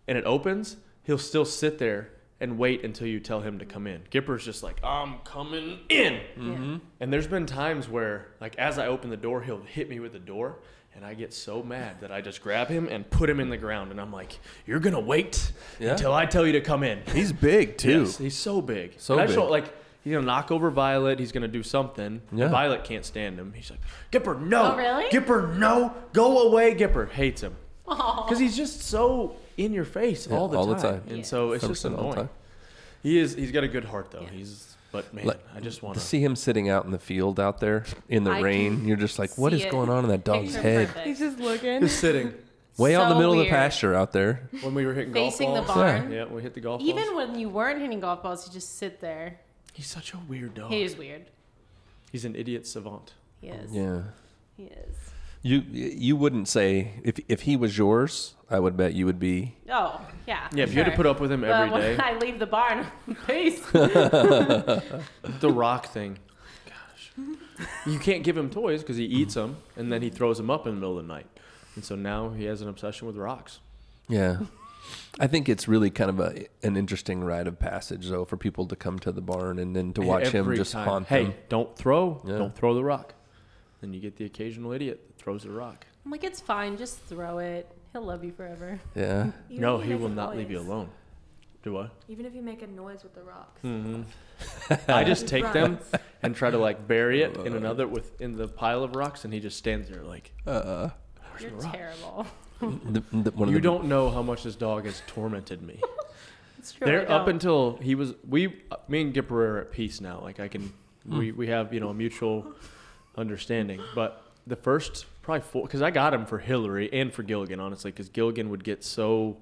and it opens, he'll still sit there and wait until you tell him to come in. Gipper's just like, "I'm coming in." Mm-hmm. And there's been times where, like, as I open the door, he'll hit me with the door. And I get so mad that I just grab him and put him in the ground. And I'm like, you're going to wait Yeah. until I tell you to come in. He's big, too. Yes, he's so big. So And I just big. don't, like, He's gonna knock over Violet. He's gonna do something. Yeah. And Violet can't stand him. He's like, Gipper, no. Oh, really? Gipper, no. Go away. Gipper hates him because he's just so in your face all the time. And so it's just 100% all the annoying. time. He's got a good heart though. Yeah. But man, Like, I just want To see him sitting out in the field out there in the rain, you're just like, what is going on in that dog's Picture head? perfect. He's just looking. just sitting Way out in the So middle of weird. the pasture out there. when we were hitting Facing the golf balls. barn. Yeah, we hit the golf Even balls. when you weren't hitting golf balls, you just sit there. He's such a weird dog. He is weird. He's an idiot savant. He is. Yeah. He is. You wouldn't say if he was yours, I would bet you would be. Oh, yeah. Yeah, if you had to put up with him But every when day. I leave the barn, peace. The rock thing. Gosh. You can't give him toys because he eats them and then he throws them up in the middle of the night. And so now he has an obsession with rocks. Yeah. I think it's really kind of an interesting rite of passage, though, for people to come to the barn and then to watch him Every just time. haunt Hey, them. don't throw. Yeah. Don't throw the rock. Then you get the occasional idiot that throws the rock. I'm like, it's fine. Just throw it. He'll love you forever. Yeah. Even No, if he make will a not leave you noise. alone. Do what? Even if you make a noise with the rocks. I just take Right. them and try to like bury it in in the pile of rocks, and he just stands there like, You're the rock? terrible. you don't know how much this dog has tormented me. It's true. There I up don't. until me and Gipper are at peace now. Like we have a mutual understanding. But the first probably 4, because I got him for Hillary and for Gilligan, honestly, because Gilligan would get so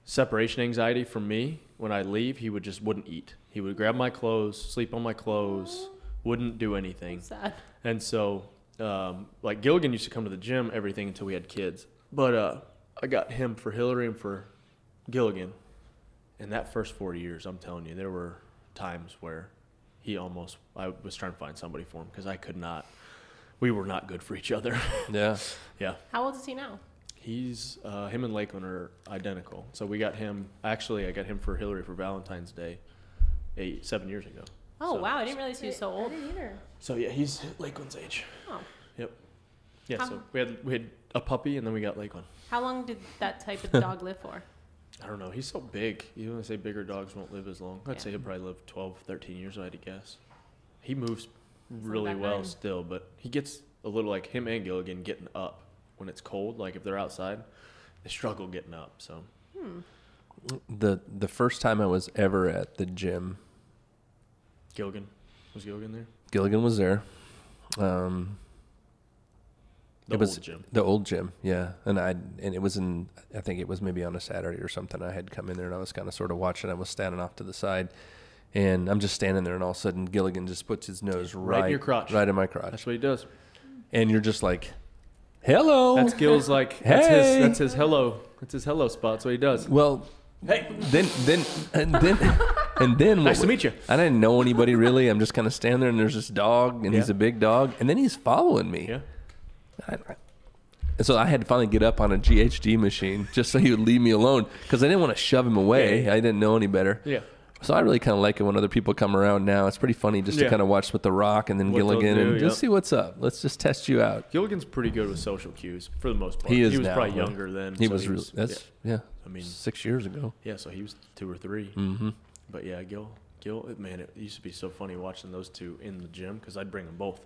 separation anxiety from me when I leave. He wouldn't eat. He would grab my clothes, sleep on my clothes, wouldn't do anything. Sad. And so, like Gilligan used to come to the gym, everything until we had kids. But I got him for Hillary and for Gilligan. And that first 4 years, I'm telling you, there were times where I was trying to find somebody for him because I could not. We were not good for each other. Yeah. Yeah. How old is he now? He's, him and Lakeland are identical. So we got him, actually, I got him for Hillary for Valentine's Day 7 years ago. Oh, So- wow. I didn't realize he was so I old. didn't either. So yeah, he's Lakeland's age. Oh. Yep. Yeah, How- so we had a puppy and then we got Lakeland. How long did that type of dog live for? I don't know. He's so big. You want to say bigger dogs won't live as long. I'd Yeah. say he'll probably live 12, 13 years, I had to guess. He moves really back well then. still, but he gets a little like him and Gilligan getting up when it's cold. Like if they're outside, they struggle getting up. So The first time I was ever at the gym, was Gilligan there? Gilligan was there. The It was old gym. the old gym, yeah. And it was I think it was maybe on a Saturday or something. I had come in there and I was kind of sort of watching. I was standing off to the side, and I'm just standing there, and all of a sudden Gilligan just puts his nose Right in your crotch. right in my crotch, That's what he does. and you're just like, "Hello." That's Gil's like Hey. that's his hello. That's his hello spot. That's what he does. Well, Hey, and then nice to meet you. I didn't know anybody really. I'm just kind of standing there, and there's this dog, and he's Yeah. a big dog, and then he's following me. Yeah. So I had to finally get up on a GHD machine just so he would leave me alone because I didn't want to shove him away. Yeah. I didn't know any better. Yeah. So I really kind of like it when other people come around now. It's pretty funny just to Yeah. kind of watch with The Rock and then What they'll Gilligan do, and just yep. see what's up. Let's just test you out. Gilligan's pretty good with social cues for the most part. He is He was now, probably huh? younger then. He so was really, that's, yeah. I mean, 6 years ago. yeah, so he was 2 or 3. Mm-hmm. But yeah, Gil, man, it used to be so funny watching those two in the gym because I'd bring them both.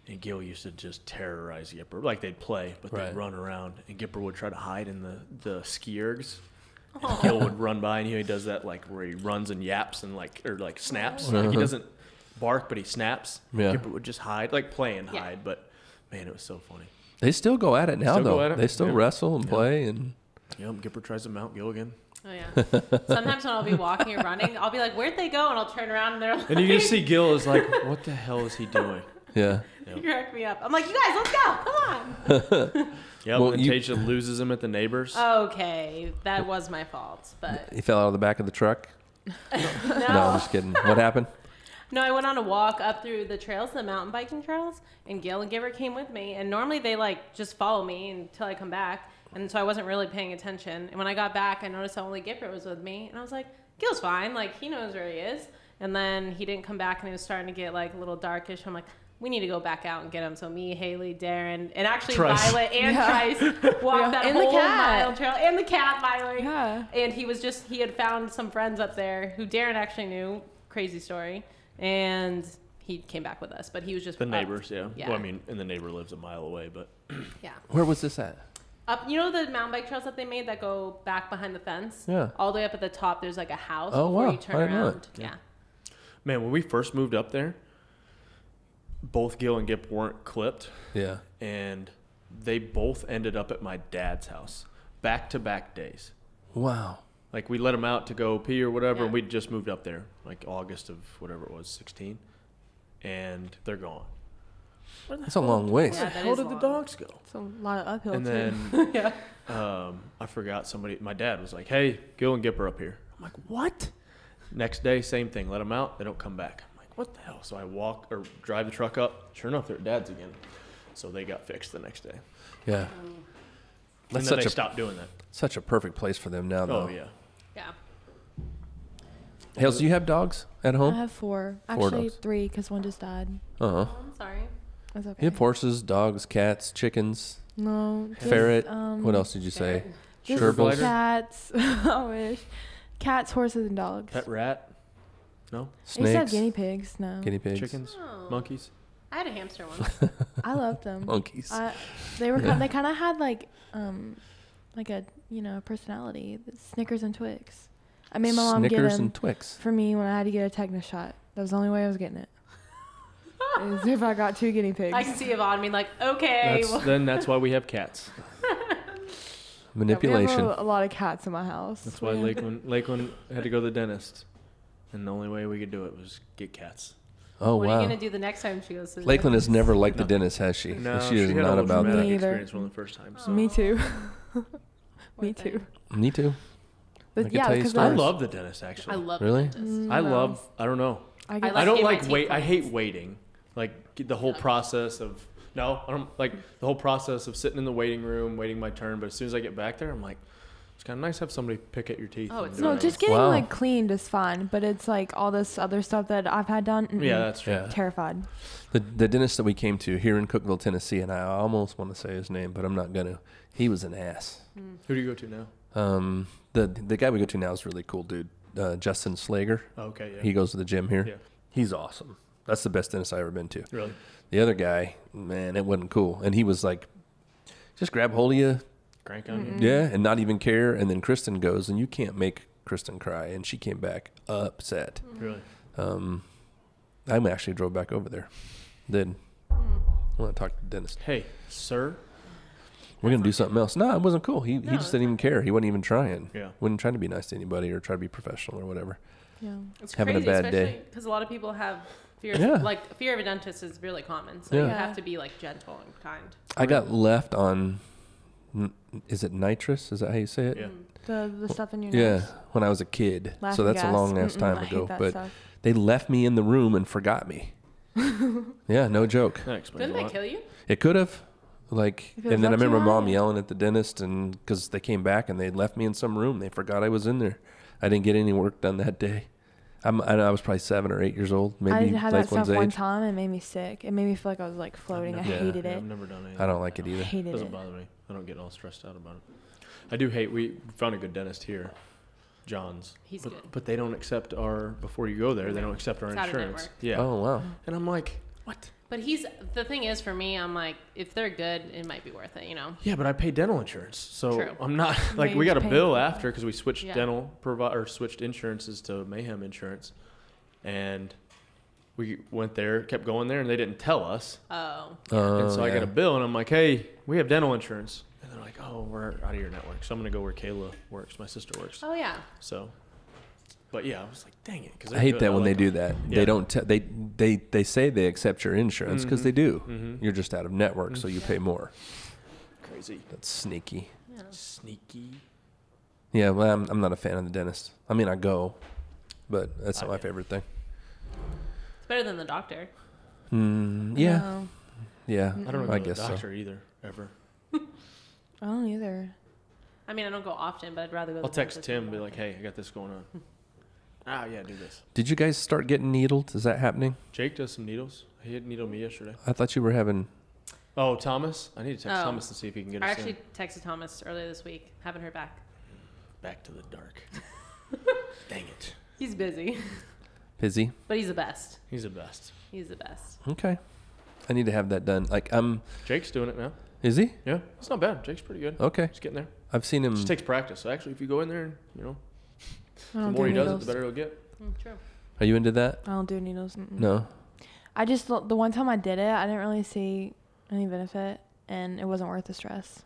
And Gil used to just terrorize Gipper. Like they'd play, but Right. they'd run around. And Gipper would try to hide in the ski ergs. And Gil would run by, and he does that like where he runs and yaps and like snaps. Like he doesn't bark, but he snaps. Yeah. Gipper would just hide, like play and Yeah. hide. But man, it was so funny. They still go at it now, Still go though. at it? They still Yeah. wrestle and play. And Yep, Gipper tries to mount Gilligan. Oh, yeah. Sometimes when I'll be walking or running, I'll be like, where'd they go? And I'll turn around and they're like, And you just see Gil is like, what the hell is he doing? yeah. you crack me up. I'm like, you guys, let's go. Come on. Yeah, Well, when you- Tasia loses him at the neighbors. Okay. That was my fault. But He fell out of the back of the truck. No, I'm just kidding. What happened? No, I went on a walk up through the trails, the mountain biking trails, and Gil and Gibber came with me. And normally they like just follow me until I come back. And so I wasn't really paying attention. And when I got back, I noticed that only Gipper was with me. And I was like, Gil's fine. Like, he knows where he is. And then he didn't come back, and it was starting to get like a little darkish. I'm like, we need to go back out and get him. So me, Haley, Darren, and actually Trice. Violet and Yeah. Trice walked Yeah. that And the whole cat. mile trail. And the cat, Violet. Yeah. And he had found some friends up there who Darren actually knew. Crazy story. and he came back with us, but he was just The up. neighbors, yeah. Yeah. Well, I mean, and the neighbor lives a mile away, but Yeah. Where was this at? Up, you know the mountain bike trails that they made that go back behind the fence? Yeah. All the way up at the top, there's like a house Oh, before wow. you turn I didn't know around. that. Yeah. man, when we first moved up there, both Gil and Gip weren't clipped, Yeah. and they both ended up at my dad's house, back-to-back days. Wow. Like, we let them out to go pee or whatever, Yeah. and we just moved up there, like August of whatever it was, 16, and they're gone. That's a long ways. Yeah, Where the that hell is did the long. dogs go? It's a lot of uphill And too. then Yeah. I forgot somebody. My dad was like, "Hey, Gil and Gip are up here." I'm like, "What?" Next day, same thing. Let them out. They don't come back. I'm like, "What the hell?" So I walk or drive the truck up. Sure enough, they're at Dad's again. So they got fixed the next day. Yeah. And That's then they such a stopped doing that. such a perfect place for them now, though. Oh yeah. Yeah. Hales, do you have dogs at I home? have 4. Four Actually, dogs. 3 because one just died. Uh-huh. Oh, I'm sorry. That's okay. You have horses, dogs, cats, chickens, No. just, ferret. What else did you say? Just Sugar glider? cats. I wish. Cats, horses, and dogs. Pet rat? No. I used to have Snakes, guinea pigs. No. guinea pigs, Chickens? Oh. Monkeys? I had a hamster once. I loved them. monkeys. They were they kind of had like a personality. Snickers and Twix. I made my mom get Snickers them and Twix. for me when I had to get a tetanus shot. That was the only way I was getting it. Is if I got 2 guinea pigs. I can see Yvonne being like, okay. That's why we have cats. Manipulation. We have a lot of cats in my house. That's why Lakeland had to go to the dentist. And the only way we could do it was get cats. Oh, What wow. are you going to do the next time she goes to the Lakeland has dentist? never liked the dentist, has she? No, she is had a not whole about traumatic that. Me either. experience one of the first times. So. Me too. Poor Me thing. too. Me too. But I could yeah, tell you because I stories. love the dentist, actually. I love Really? the dentist. I don't know. I I get I don't getting my like teeth wait. I hate cleansed. waiting. Like the whole process of I don't like the whole process of sitting in the waiting room, waiting my turn. But as soon as I get back there, I'm like, it's kind of nice to have somebody pick at your teeth. Oh, and it's do no, it. just getting Wow. like cleaned is fine, but it's like all this other stuff that I've had done. Yeah, that's true. Yeah. Terrified. The dentist that we came to here in Cookeville, Tennessee, and I almost want to say his name, but I'm not going to. He was an ass. Who do you go to now? The guy we go to now is a really cool dude, Justin Slager. Oh, okay, yeah. He goes to the gym here. Yeah. He's awesome. That's the best dentist I've ever been to. Really? The other guy, man, it wasn't cool. And he was like, just grab hold of you, Crank on you. yeah, and not even care. And then Kristen goes, and you can't make Kristen cry. And she came back upset. Really? I actually drove back over there. Did. I want to talk to the dentist. Hey, sir. We're going to do something else. No, it wasn't cool. He No, just didn't even care. He wasn't even trying. Yeah. Wasn't trying to be nice to anybody or try to be professional or whatever. Yeah. It's Having a crazy, bad day. especially because a lot of people have fears. Yeah. Like fear of a dentist is really common, so Yeah. you Yeah. have to be like gentle and kind. I got left on, is it nitrous? Is that how you say it? Yeah. The stuff in your Yeah, nose. when I was a kid. So Laughing that's gas. a long ass time I ago. hate that But stuff. they left me in the room and forgot me. Yeah, no joke. That explains Didn't a they lot. kill you? It could have. Like, If it was and then I up too remember mom high? yelling at the dentist, and because they came back and they left me in some room, they forgot I was in there. I didn't get any work done that day. I was probably 7 or 8 years old, I maybe had that Lakeland's stuff one age. time. It made me sick. It made me feel like I was like floating. I Yeah. hated Yeah, it. I've never done anything. I don't like it I either. hated It doesn't it. bother me. I don't get all stressed out about it. I do hate. We found a good dentist here, John's. He's but, good. But they don't accept our. Before you go there, they don't accept our It's out of insurance. network. Yeah. Oh wow. And I'm like, what? But the thing is for me, I'm like, if they're good, it might be worth it, you know? Yeah, but I pay dental insurance, so True. I'm not like you we got a just pay bill for it. after because we switched Yeah. switched insurances to Mayhem Insurance, and we went there, kept going there, and they didn't tell us, Oh. and so I yeah. got a bill, and I'm like, hey, we have dental insurance, and they're like, oh, we're out of your network, so I'm gonna go where Kayla works, my sister works, Oh, yeah. so. But yeah, I was like, dang it, because I hate that when they do that. Yeah. They don't. They say they accept your insurance because they do. Mhm. You're just out of network, so you pay more. Crazy, That's sneaky. Yeah. sneaky. Yeah, well, I'm not a fan of the dentist. I mean, I go, but that's not my favorite thing. It's better than the doctor. Yeah, No, yeah. I don't know I the guess so. doctor either ever. I don't either. I mean, I don't go often, but I'd rather go to I'll the text dentist Tim, than be the like, hey, I got this going on. Ah, yeah, do this. Did you guys start getting needled? Is that happening? Jake does some needles. He had needled me yesterday. I thought you were having. Oh, Thomas? I need to text Oh. Thomas and see if he can get I us actually in. texted Thomas earlier this week. Haven't heard back. Back to the dark. Dang it. He's busy. Busy. But he's the best. He's the best. He's the best. Okay. I need to have that done. Like Jake's doing it now. Is he? Yeah, it's not bad. Jake's pretty good. Okay. He's getting there. I've seen him. It just takes practice. So actually, if you go in there, and, I the don't more do he does it, needles. the better he'll get. True. Are you into that? I don't do needles. No. I just, the one time I did it, I didn't really see any benefit, and it wasn't worth the stress.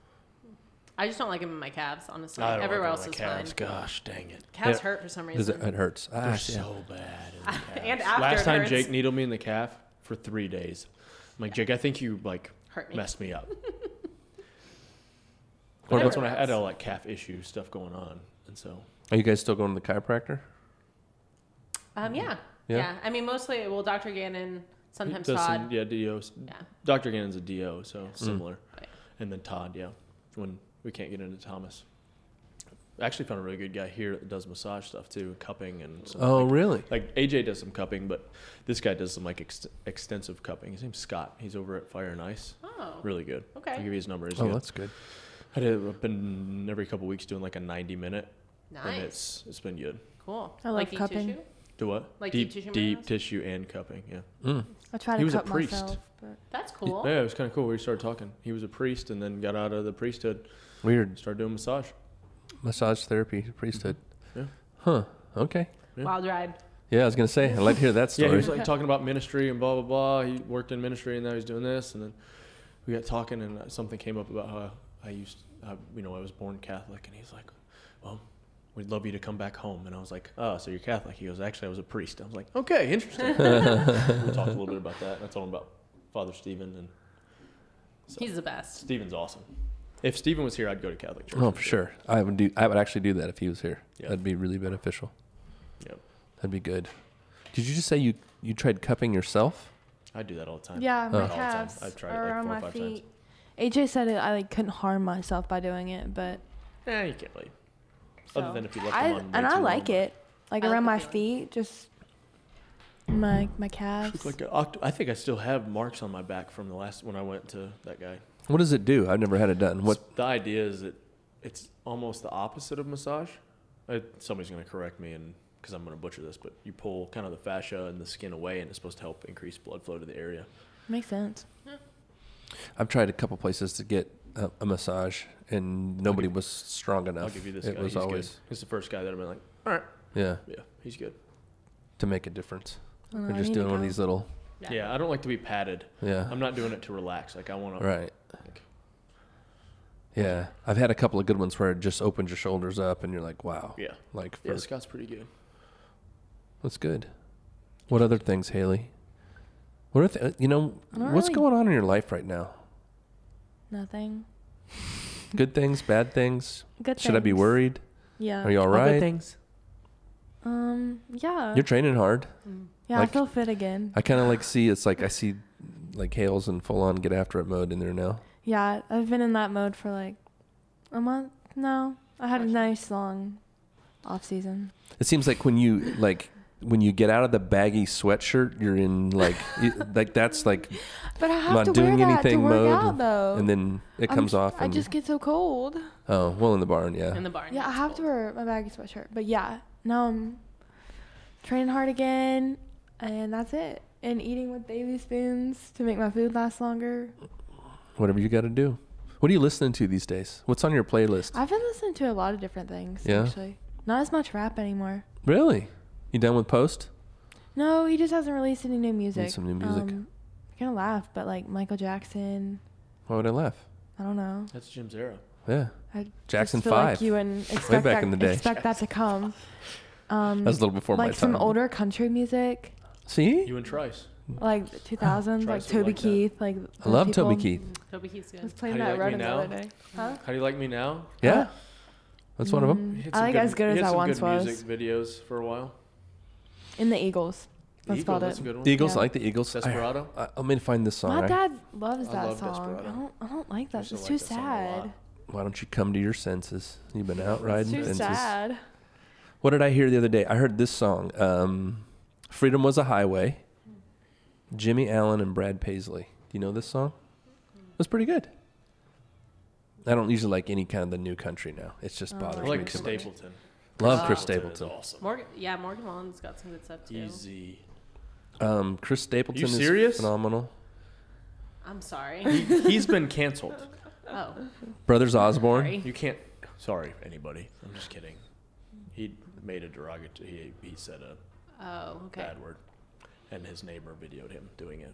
I just don't like him in my calves, honestly. I don't Everywhere like else my is calves. fine. Gosh, dang it. Calves Yeah. hurt for some Does reason. it hurts. They're Yeah. so bad. In the calves. And after Last it time hurts. Jake needled me in the calf for 3 days. I'm like, Jake, I think you Hurt me. messed me up. What That's about- when I had all calf issue stuff going on, and so Are you guys still going to the chiropractor? Yeah. Yeah? Yeah. I mean, mostly, Dr. Gannon, sometimes he does Todd. some, DOs. Yeah. Dr. Gannon's a DO, so similar. Right. And then Todd, when we can't get into Thomas. I actually found a really good guy here that does massage stuff too, cupping and some, Oh, really? like AJ does some cupping, but this guy does some extensive cupping. His name's Scott. He's over at Fire and Ice. Oh. Really good. Okay. I'll give you his number. He's Oh, good. that's good. I've been every couple weeks doing like a 90-minute, and Nice. it's been good. Cool. I love like deep cupping. tissue? Do what? Like deep deep tissue deep massage? tissue and cupping. Yeah. Mm. I tried He to was a cut priest. myself, but That's cool. Yeah, it was kind of cool. We started talking. He was a priest and then got out of the priesthood, Weird. started doing massage. Massage therapy, priesthood. Yeah. Huh. Okay. Yeah. Wild ride. Yeah, I was going to say, I'd like to hear that Yeah, story. he was like talking about ministry and blah blah blah. He worked in ministry and now he's doing this. And then we got talking and something came up about how I was born Catholic, and he's like, "Well, we'd love you to come back home." And I was like, "Oh, so you're Catholic?" He goes, "Actually, I was a priest." I was like, "Okay, interesting." We talked a little bit about that. I told him about Father Stephen, and so He's the best. Stephen's awesome. If Stephen was here, I'd go to Catholic church. Oh, for sure. I would actually do that if he was here. Yeah. That'd be really beneficial. Yep. That'd be good. Did you just say you tried cupping yourself? I do that all the time. yeah, Not my all the time. calves I've tried it are like on 4 or my 5 times. feet. AJ said I couldn't harm myself by doing it, but You can't really. so, Other than if you left them on way and I too like long. it, like I like around the my feeling. feet, just my calves. Look like I think I still have marks on my back from the last when I went to that guy. What does it do? I've never had it done. What? The idea is that it's almost the opposite of massage. Somebody's going to correct me, and because I'm going to butcher this, but you pull kind of the fascia and the skin away, and it's supposed to help increase blood flow to the area. Makes sense. I've tried a couple places to get a massage, and nobody was strong enough. I'll give you this It guy. was He's always good. He's the first guy that I've been like, all right, yeah he's good. to make a difference. I They're need just to doing one of go. these little Yeah, I don't like to be padded. yeah I'm not doing it to relax. Like I want to. right. Like, Yeah, I've had a couple of good ones where it just opens your shoulders up, and you're like, wow. yeah. Like Yeah, for, Scott's pretty good. that's good. What other things, Haley? What are I don't what's really- going on in your life right now? Nothing. Good things, bad things. Good Should I be things. worried? Yeah. Are you all right? things. Yeah. You're training hard. Yeah, like- I feel fit again. I kind of like see it's like I see like Hales in full on get after it mode in there now. Yeah, I've been in that mode for like a month now. I had a nice long off season. It seems like when you get out of the baggy sweatshirt, you're in like like that's like But I have not to doing wear that anything to work mode, out though. and then it comes off. I And, just get so cold. oh well, in the barn, yeah. In the barn. Yeah, I it's have to cold. wear my baggy sweatshirt. But yeah, now I'm training hard again, and that's it. And eating with baby spoons to make my food last longer. Whatever you got to do. What are you listening to these days? What's on your playlist? I've been listening to a lot of different things, Yeah? actually. Not as much rap anymore. Really? You done with Post? No, he just hasn't released any new music. some new music. You're gonna laugh, but like Michael Jackson, Why would I laugh? I don't know. That's Jim's era. Yeah, I Jackson just feel 5. like you wouldn't expect back that, in the day. expect that to come. that was a little before my like time. some older country music, See? You and Trice. like the 2000s, Try like something Toby like that. Keith, like I those love people. Toby Keith. Toby Keith's I was good. playing How do you that like Ronin me the now? other day. Huh? How do you like me now? Yeah, that's one of them. He had I some like as good he as had I some once good was. music videos for a while. In the Eagles. The That's Eagles, called that's it. a good one. The Eagles, Yeah. I like the Eagles. Desperado? I'm gonna find this song. My right? dad loves I that love song. Desperado. I don't like that. used to It's like too that song a sad. lot. Why don't you come to your senses? You've been out riding Too fences. sad. What did I hear the other day? I heard this song. Freedom Was a Highway. Jimmy Allen and Brad Paisley. Do you know this song? It was pretty good. I don't usually like any kind of the new country now. It's just bothers I me like too much. Stapleton. Love Chris Is Stapleton. awesome. Morgan Wallen's got some good stuff too. Easy. Chris Stapleton You serious? is phenomenal. I'm sorry. He's been canceled. Oh, Brothers Osborne. sorry. You can't. Sorry, anybody. I'm just kidding. He made a derogatory. He said a Oh, okay. bad word, and his neighbor videoed him doing it.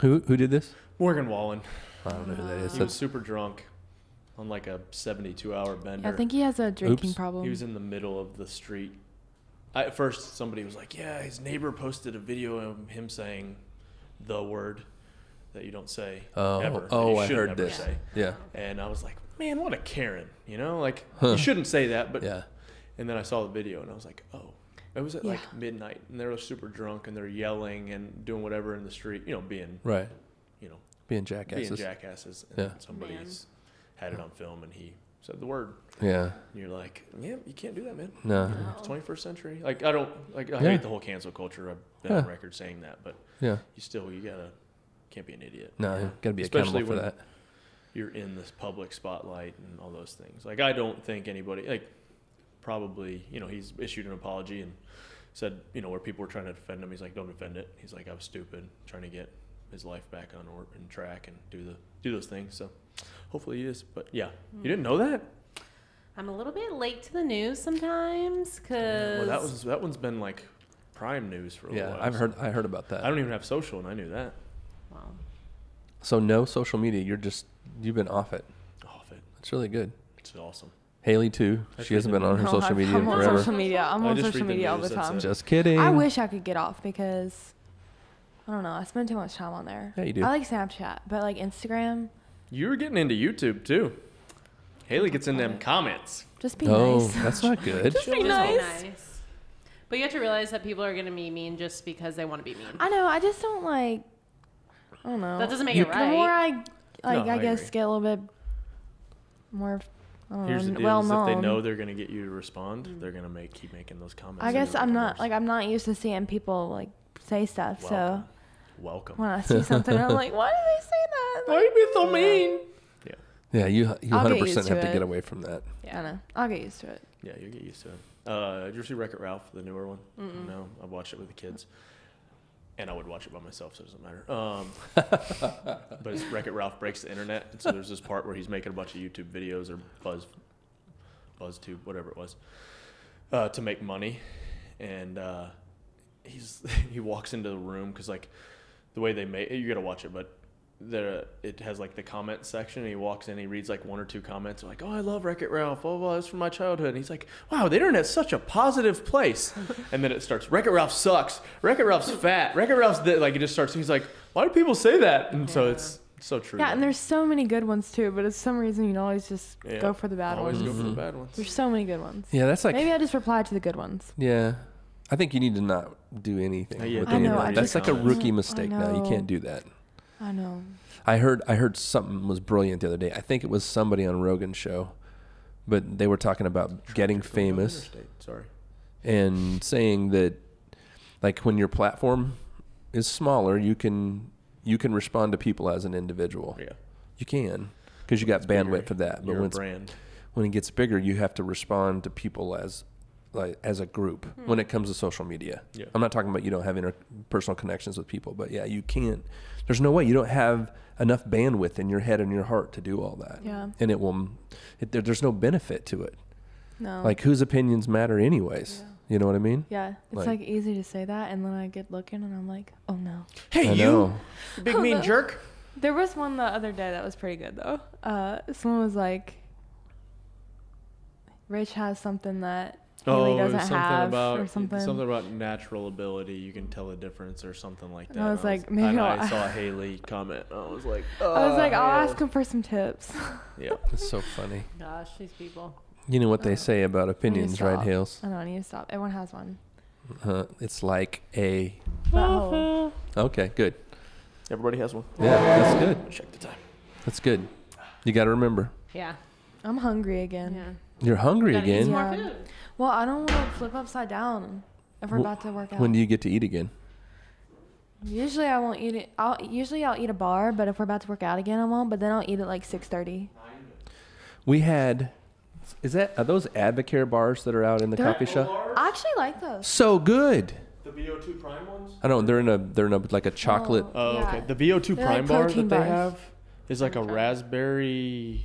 Who did this? Morgan Wallen. I don't know who that is. He was super drunk on like a 72-hour bender. I think he has a drinking Oops. problem. He was in the middle of the street. At first, somebody was like, yeah, his neighbor posted a video of him saying the word that you don't say ever. that you I should heard never this. say. Yeah. And I was like, man, what a Karen. You know, like, Huh. you shouldn't say that. But Yeah. And then I saw the video, and I was like, oh. It was at Yeah. like midnight, and they were super drunk, and they're yelling and doing whatever in the street, you know, being, Right. you know, Being jackasses. And Yeah. somebody's had it on film, and he said the word. Yeah. And you're like, yeah, you can't do that, man. No. It's 21st century. Like, I Yeah. hate the whole cancel culture. I've been on Yeah. record saying that, but Yeah. you can't be an idiot. No, you gotta be Especially accountable for when that. you're in this public spotlight and all those things. Like, I don't think anybody, like, probably, you know, he's issued an apology and said, you know, where people were trying to defend him, he's like, don't defend it. He's like, I was stupid, trying to get his life back on track and do those things. So hopefully he is. But yeah, you didn't know that? I'm a little bit late to the news sometimes because Well, that one's been like prime news for a little Yeah, while. I heard about that. I don't even have social, and I knew that. Well, So no social media. You've been off it. Off it. It's really good. It's awesome. Haley too. I She hasn't think been on her No, social media in I'm on forever. social media. I'm I on just social read the media all news, the that's time. it. Just kidding. I wish I could get off because I don't know. I spend too much time on there. Yeah, you do. I like Snapchat, but like Instagram, You were getting into YouTube too. Haley gets in them comments. just be Oh, nice. that's not good. Just be just nice. be nice. But you have to realize that people are going to be mean just because they want to be mean. I know. I just don't like. I don't know. That doesn't make You- it The more right. I No, I guess agree. get a little bit more. I don't Here's the know, deal: well is if known. they know they're gonna get you to respond, they're gonna keep making those comments. I guess and I'm it'll not get like I'm not used to seeing people like say stuff. worse. So Welcome. when I see something, I'm like, why do they say that? Why are you being so mean? Yeah, Yeah, you I'll get 100% used have to to it. get away from that. I know. I'll get used to it. yeah, you get used to it. Did you see Wreck-It Ralph, the newer one? No, I watched it with the kids, and I would watch it by myself, so it doesn't matter. But it's Wreck-It Ralph breaks the internet, and so there's this part where he's making a bunch of YouTube videos or BuzzTube, whatever it was, to make money, and he walks into the room because like the way they make you gotta watch it, but it has like the comment section, and he walks in, he reads like one or two comments like, oh, I love Wreck-It Ralph, oh well, it's from my childhood, and he's like, wow, the internet's such a positive place. And then it starts, Wreck-It Ralph sucks, Wreck-It Ralph's fat, Wreck-It Ralph's like, it just starts, he's like, why do people say that? And so it's so true. Yeah, and there's so many good ones too, but it's some reason you always just Yeah. go for the bad Always ones. go for the bad ones. There's so many good ones. Yeah, that's like Maybe I just reply to the good ones. yeah. I think you need to not do anything Yeah, with I the know, internet. I That's just like a don't. rookie I mistake now. You know. can't do that. I know. I heard something was brilliant the other day. I think it was somebody on Rogan's show, but they were talking about getting famous Sorry. and saying that like when your platform is smaller, you can respond to people as an individual. Yeah. You can because you got It's bandwidth bigger. for that. But You're a when brand. when it gets bigger, you have to respond to people as a group when it comes to social media. Yeah. I'm not talking about you don't have interpersonal connections with people, but yeah, you can't. There's no way you don't have enough bandwidth in your head and your heart to do all that. Yeah. And there's no benefit to it. No. Like whose opinions matter anyways. Yeah. You know what I mean? Yeah, it's like- like easy to say that, and then I get looking, and I'm like, oh no. Hey, I you know. big mean jerk. There was one the other day that was pretty good though. Someone was like, Rich has something that Haley doesn't have, or something. Something about natural ability. You can tell a difference, or something like that. And I was like, maybe and I'll- I saw Haley comment. I was like, I was like, I'll hell. ask him for some tips. Yeah. It's so funny. Gosh, these people. You know what they say about I need to opinions, right, stop. Hales? I know, I need to stop. Everyone has one. It's like a. Butthole. Okay, good. Everybody has one. Yeah, that's good. Check the time. That's good. You got to remember. Yeah. I'm hungry again. Yeah. You're hungry Gotta eat again. some more Yeah. food. Well, I don't want to flip upside down if we're about to work out. When do you get to eat again? Usually I won't eat it. I'll eat a bar, but if we're about to work out again, I won't. But then I'll eat at like 6:30. We had Are those Advocare bars that are out in the coffee shop? I actually like those. So good. The VO2 Prime ones? I don't. They're in a like a chocolate. Oh, Yeah. okay. The VO2 They're Prime like bar protein that they bars. have is like a raspberry.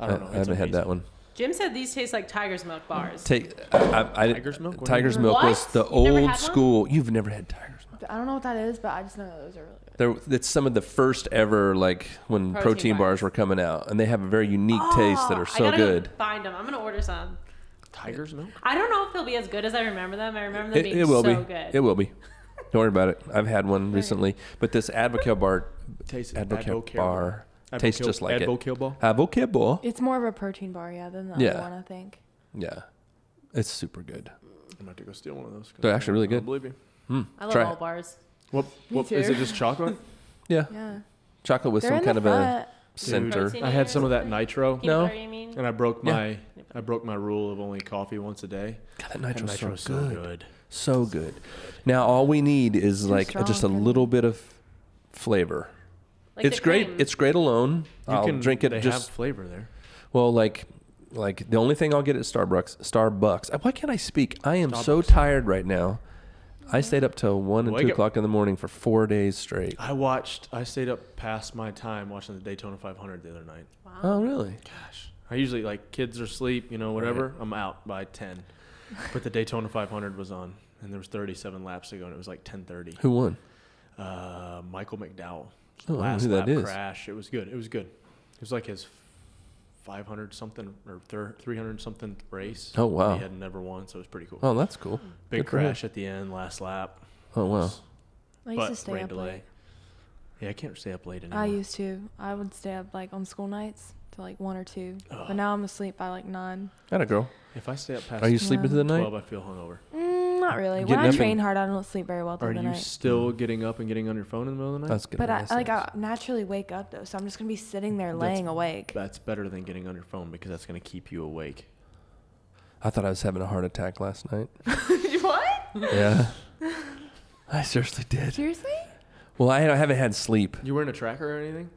I don't know. I haven't had that one. Jim said these taste like Tiger's Milk bars. Tiger's Milk? What Tiger's is it? Milk What? was the You've never had old one? school. You've never had Tiger's Milk. I don't know what that is, but I just know those are really good. It's some of the first ever, like when protein bars were coming out, and they have a very unique taste that are I so gotta good. Go find them. I'm gonna order some. Tiger's Milk? I don't know if they'll be as good as I remember them. I remember them being It will so be. good. It will be. Don't worry about it. I've had one recently, but this Advocare bar, tastes just like it. Advocare bar? Advocare bar. It's more of a protein bar, than the Yeah. other one, I think. Yeah, it's super good. I'm about to go steal one of those. They're actually really I don't good. believe you. I love Try all it. bars. What is too. it? Just chocolate? Yeah, Yeah. chocolate with They're some in kind the of a front. center. Protein I had or some of that something? nitro, Peanut No. butter, you mean? and I broke Yeah. my rule of only coffee once a day. God, that And nitro's nitro's so good. So good. Now all we need is Too like strong just a for me. little bit of flavor. Like It's the great. cream. It's great alone. I'll drink it They just have flavor there. well, like the only thing I'll get at Starbucks. Why can't I speak? I am so Starbucks. tired right now. I stayed up till 1 and Wake 2 up. o'clock in the morning for 4 days straight. I stayed up past my time watching the Daytona 500 the other night. Wow. Oh, really? Gosh. I usually, like, kids are asleep, whatever. I'm out by 10. But the Daytona 500 was on, and there was 37 laps to go, and it was like 10:30. Who won? Michael McDowell. Oh, I don't know Last who that lap is. crash. It was good. It was like his 500 something or 300 something race. Oh, wow. He had never won, so it was pretty cool. Oh, that's cool. Big good for him. crash at the end, last lap. Oh, wow. I used But to stay rain up delay. late. Yeah, I can't stay up late anymore. I used to. I would stay up like on school nights till like 1 or 2. Ugh. But now I'm asleep by like 9. Got a girl. If I stay up past Are you sleeping through the night? 12, I feel hungover. Not really. Getting When I up train and- hard, I don't sleep very well Are through the you night. still getting up and getting on your phone in the middle of the night? That's good. But I naturally wake up though, so I'm just gonna be sitting there laying awake. That's better than getting on your phone because that's going to keep you awake. I thought I was having a heart attack last night. What? Yeah. I seriously did. Seriously? Well, I haven't had sleep. You wearing a tracker or anything?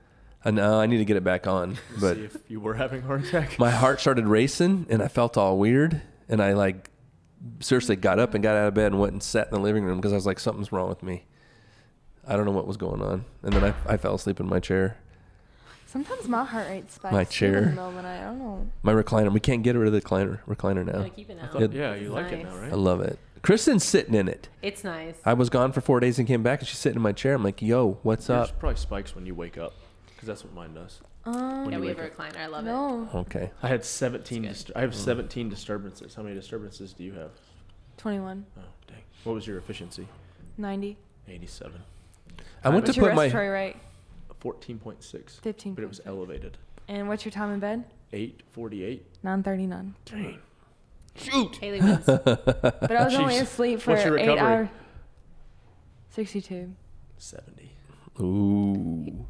I know I need to get it back on. But See if you were having a heart attack. my heart started racing and I felt all weird. And I like seriously got up and got out of bed and went and sat in the living room because I was like, something's wrong with me. I don't know what was going on. And then I fell asleep in my chair. Sometimes my heart rate spikes My too in chair. the middle of the night. I don't know. My recliner. We can't get rid of the recliner now. Gotta keep it now. It- Yeah, you like it Nice. now, I right? love it. Kristen's sitting in it. It's nice. I was gone for 4 days and came back and she's sitting in my chair. I'm like, yo, what's Yours up? probably spikes when you wake up because that's what mine does. Yeah, you we have wake a recliner. I love it. No. Okay. I had 17. That's good. I have 17 disturbances. How many disturbances do you have? 21. Oh, dang. What was your efficiency? 90. 87. I went to What's your put my respiratory rate? 14.6. 15. But it was elevated. And what's your time in bed? 8:48. 9:39. Dang. shoot. Haley wins. But I was only Jeez. asleep for What's your 8 recovery? hours. 62. 70. Ooh.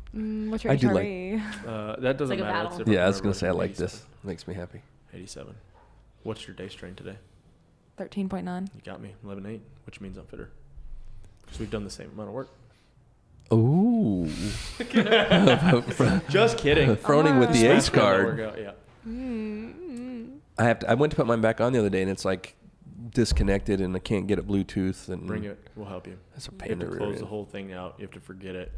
What's your I do like- HRE? That doesn't like a matter. battle. different Yeah, I was for gonna say I everyone. like this. Makes me happy. 87. What's your day strain today? 13.9. You got me. 11.8, which means I'm fitter. Because we've done the same amount of work. Ooh. Just kidding. Froning with the Oh. ace card. Workout, yeah. I went to put mine back on the other day and it's like disconnected and I can't get it Bluetooth and Bring it. We'll help you. That's a You pain have in to the close rear the end. whole thing out. You have to forget it.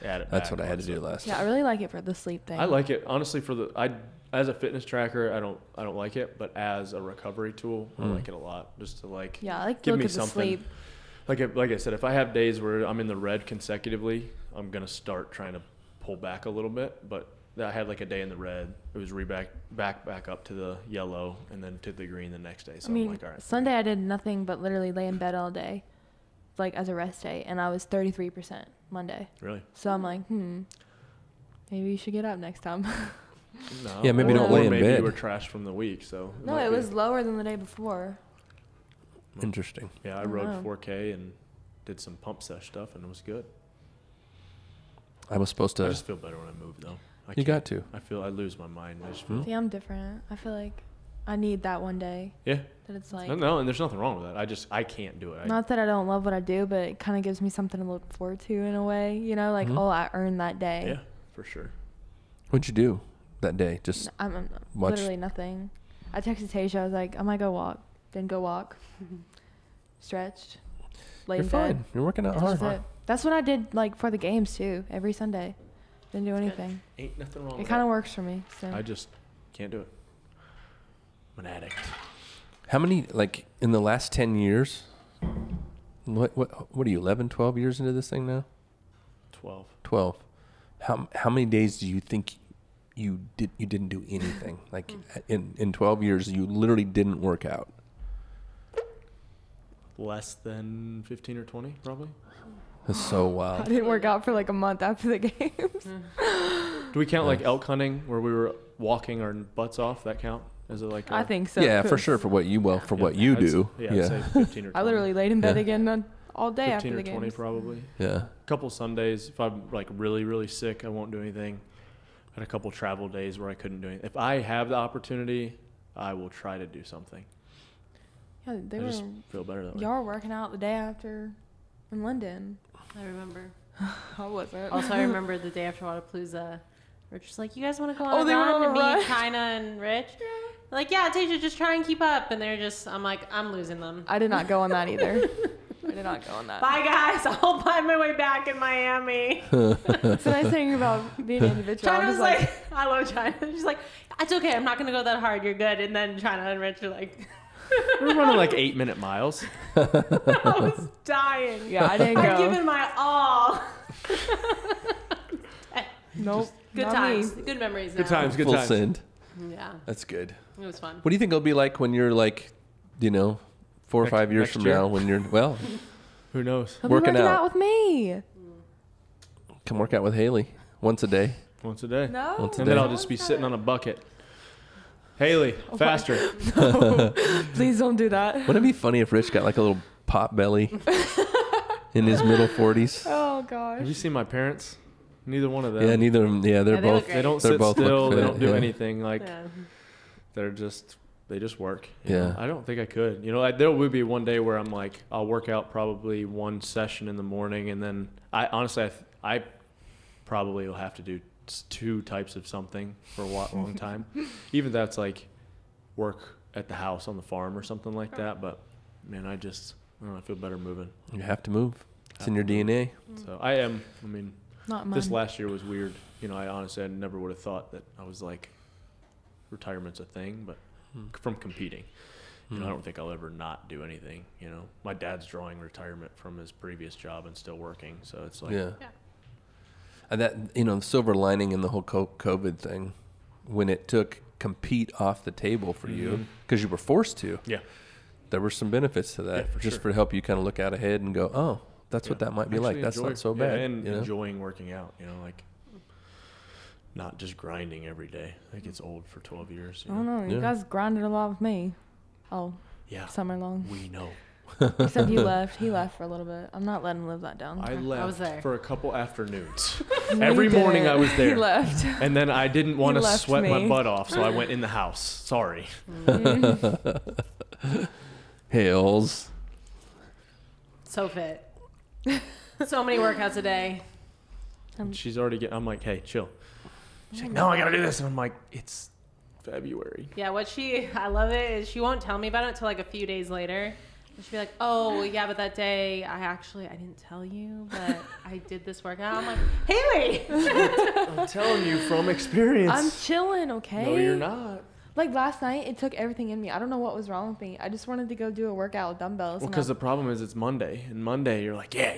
Add it That's back, what I had all to that do stuff. last Yeah, I time. really like it for the sleep thing. I like it. Honestly, as a fitness tracker, I don't like it, but as a recovery tool, I like it a lot. Just to like Yeah, I like to give look me at the something. sleep. Like I said, if I have days where I'm in the red consecutively, I'm gonna start trying to pull back a little bit. But I had like a day in the red. It was back up to the yellow and then to the green the next day. So I mean, I'm like, all right. Sunday I did nothing but literally lay in bed all day, like as a rest day, and I was 33% Monday. Really? So I'm like, maybe you should get up next time. No. Yeah, maybe don't Or lay in maybe bed. you were trashed from the week, so. No, might it be. was lower than the day before. Interesting. Yeah, I don't rode know. 4K and did some pump sesh stuff, and it was good. I was supposed I to. just feel better when I move, though. You got to. I feel I lose my mind. I just feel. See, I'm different. I feel like I need that one day Yeah. that it's like, No, and there's nothing wrong with that. I can't do it. not that I don't love what I do, but it kind of gives me something to look forward to in a way, like, oh, I earned that day. Yeah, for sure. What'd you do that day? Just I'm Watch- literally nothing. I texted Tasia. I was like, I might go walk. Then go walk. Stretched. Laid You're in fine. bed. You're working out That was hard. it. That's what I did like for the games too. Every Sunday. Didn't do anything. Ain't nothing wrong It with kind of that. works for me. So. I just can't do it. I'm an addict. How many, like, in the last 10 years, what are you, 11, 12 years into this thing now? 12. 12. How many days do you think you didn't do anything? Like, in 12 years, you literally didn't work out? Less than 15 or 20, probably. That's so I wild. didn't work out for like a month after the games. Do we count like elk hunting where we were walking our butts off? That count? Is it like? I think so. Yeah, for 'cause sure. For what you what you do. I'd say 15 or 20. I literally laid in bed Yeah. again all day 15 after or the 20 games. probably. Yeah. A couple Sundays, if I'm like really, really sick, I won't do anything. Had a couple travel days where I couldn't do anything. If I have the opportunity, I will try to do something. Yeah, they I were. just feel better that way. Y'all were working out the day after in London. I remember. I wasn't. Also, I remember the day after Wadapalooza. Rich was like, "You guys want to go on Oh, a they went run?" on a And me, run? China, and Rich. Like, yeah, Tasia, just try and keep up. And they're just, I'm like, I'm losing them. I did not go on that either. I did not go on that. Bye, guys. I'll find my way back in Miami. It's a nice thing about being individual. I'm China was just like, I love China. She's like, it's okay. I'm not going to go that hard. You're good. And then China and Rich are like, We're running like 8-minute miles. I was dying. yeah, I didn't I've go. given my all. Nope. Good not times. me. Good memories. Good now. times, good Full times. send. Yeah. That's good. It was fun. What do you think it'll be like when you're like, 4 or 5 years next from year? now when you're, well, Who knows? He'll working be working out. out with me. come work out with Haley once a day. Once a day. No. Once a And day. then I'll just be sitting on a bucket. Haley, faster. Please don't do that. Wouldn't it be funny if Rich got like a little pot belly in his middle 40s? Oh gosh. Have you seen my parents? Neither one of them. Yeah, neither of them. Yeah, they're Yeah, they look both. great. They don't They're sit both look still. They fit, don't do yeah. anything. Like Yeah. they just work. you know? Yeah. I don't think I could. There will be one day where I'm like, I'll work out probably one session in the morning, and then I honestly, I probably will have to do 2 types of something for a long time. Even that's like work at the house on the farm or something like that. But man, I don't know, I feel better moving. You have to move. It's in your Have to move. DNA. So I mean, Not mine. this last year was weird. I honestly, I never would have thought that I was like, retirement's a thing, but from competing, I don't think I'll ever not do anything. My dad's drawing retirement from his previous job and still working. So it's like, Yeah. Yeah. And that, the silver lining in the whole COVID thing, when it took compete off the table for you, because you were forced to, yeah, there were some benefits to that, Yeah, for just sure. for help you kind of look out ahead and go, oh, that's what that might be like. Actually That's not so bad. and enjoying working out, like not just grinding every day. I think it's old for 12 years. I don't know. You Yeah. guys grinded a lot with me. Oh, Yeah, summer long. we know. Except you left. He left for a little bit. I'm not letting him live that down. I was left there. for a couple afternoons. No, Every you morning didn't. I was there. He left. And then I didn't want to left sweat my me. butt off, so I went in the house. Sorry. Hills. So fit. So many workouts a day. She's already I'm like, hey, chill. She's like, no, I gotta do this. And I'm like, it's February. Yeah, I love it, is she won't tell me about it until like a few days later. And she'll be like, oh, yeah, but that day, I didn't tell you, but I did this workout. I'm like, Haley! I'm telling you from experience. I'm chilling, okay? No, you're not. Like last night, it took everything in me. I don't know what was wrong with me. I just wanted to go do a workout with dumbbells. Well, and because the problem is it's Monday. And Monday, you're like, yeah.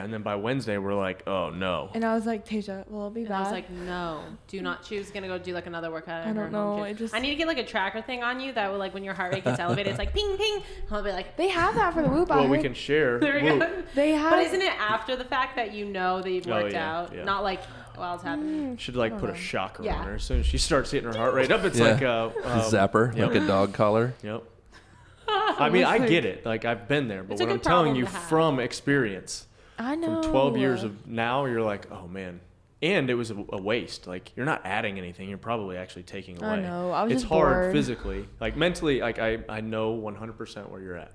And then by Wednesday, we're like, oh, no. And I was like, Tasia, will it be And bad? I was like, no, do not. She was going to go do like another workout. I at her don't home know, gym. it just- I need to get like a tracker thing on you that will, like, when your heart rate gets elevated, it's like ping, ping. I'll be like, They have that for the Whoop. Well, we can share. there we Whoop. go. They have. But isn't it after the fact that you know that you've Oh, worked yeah, out? yeah. Not like while it's happening. Should like I put a don't know. shocker Yeah. on her. As soon as she starts hitting her heart rate up, it's Yeah. like a Zapper, yep. like a dog collar. Yep. I mean, I like- get it. Like, I've been there. But It's a what I'm good telling problem you to have. from experience, I know. from 12 years of now, you're like, oh, man. And it was a waste. Like, you're not adding anything. You're probably actually taking away. I know. I was it's just hard bored. physically. Like, mentally, like, I know 100% where you're at.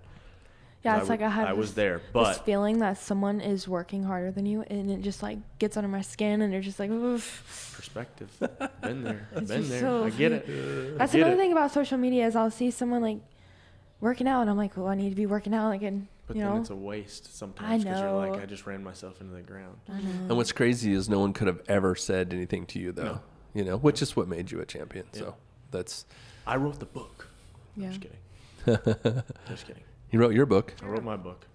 Yeah, it's like I was there, but this feeling that someone is working harder than you, and it just like gets under my skin, and you're just like, oof. Perspective. Been there. It's Been just there. so- I get it. That's another thing about social media is I'll see someone like working out, and I'm like, well, I need to be working out, like, and But you then know, it's a waste sometimes because you're like, know. I just ran myself into the ground. I know. And what's crazy is no one could have ever said anything to you, though. No. You know, which is what made you a champion. Yeah. So that's. I wrote the book. Yeah. Just kidding. Just kidding. You wrote your book. I wrote my book.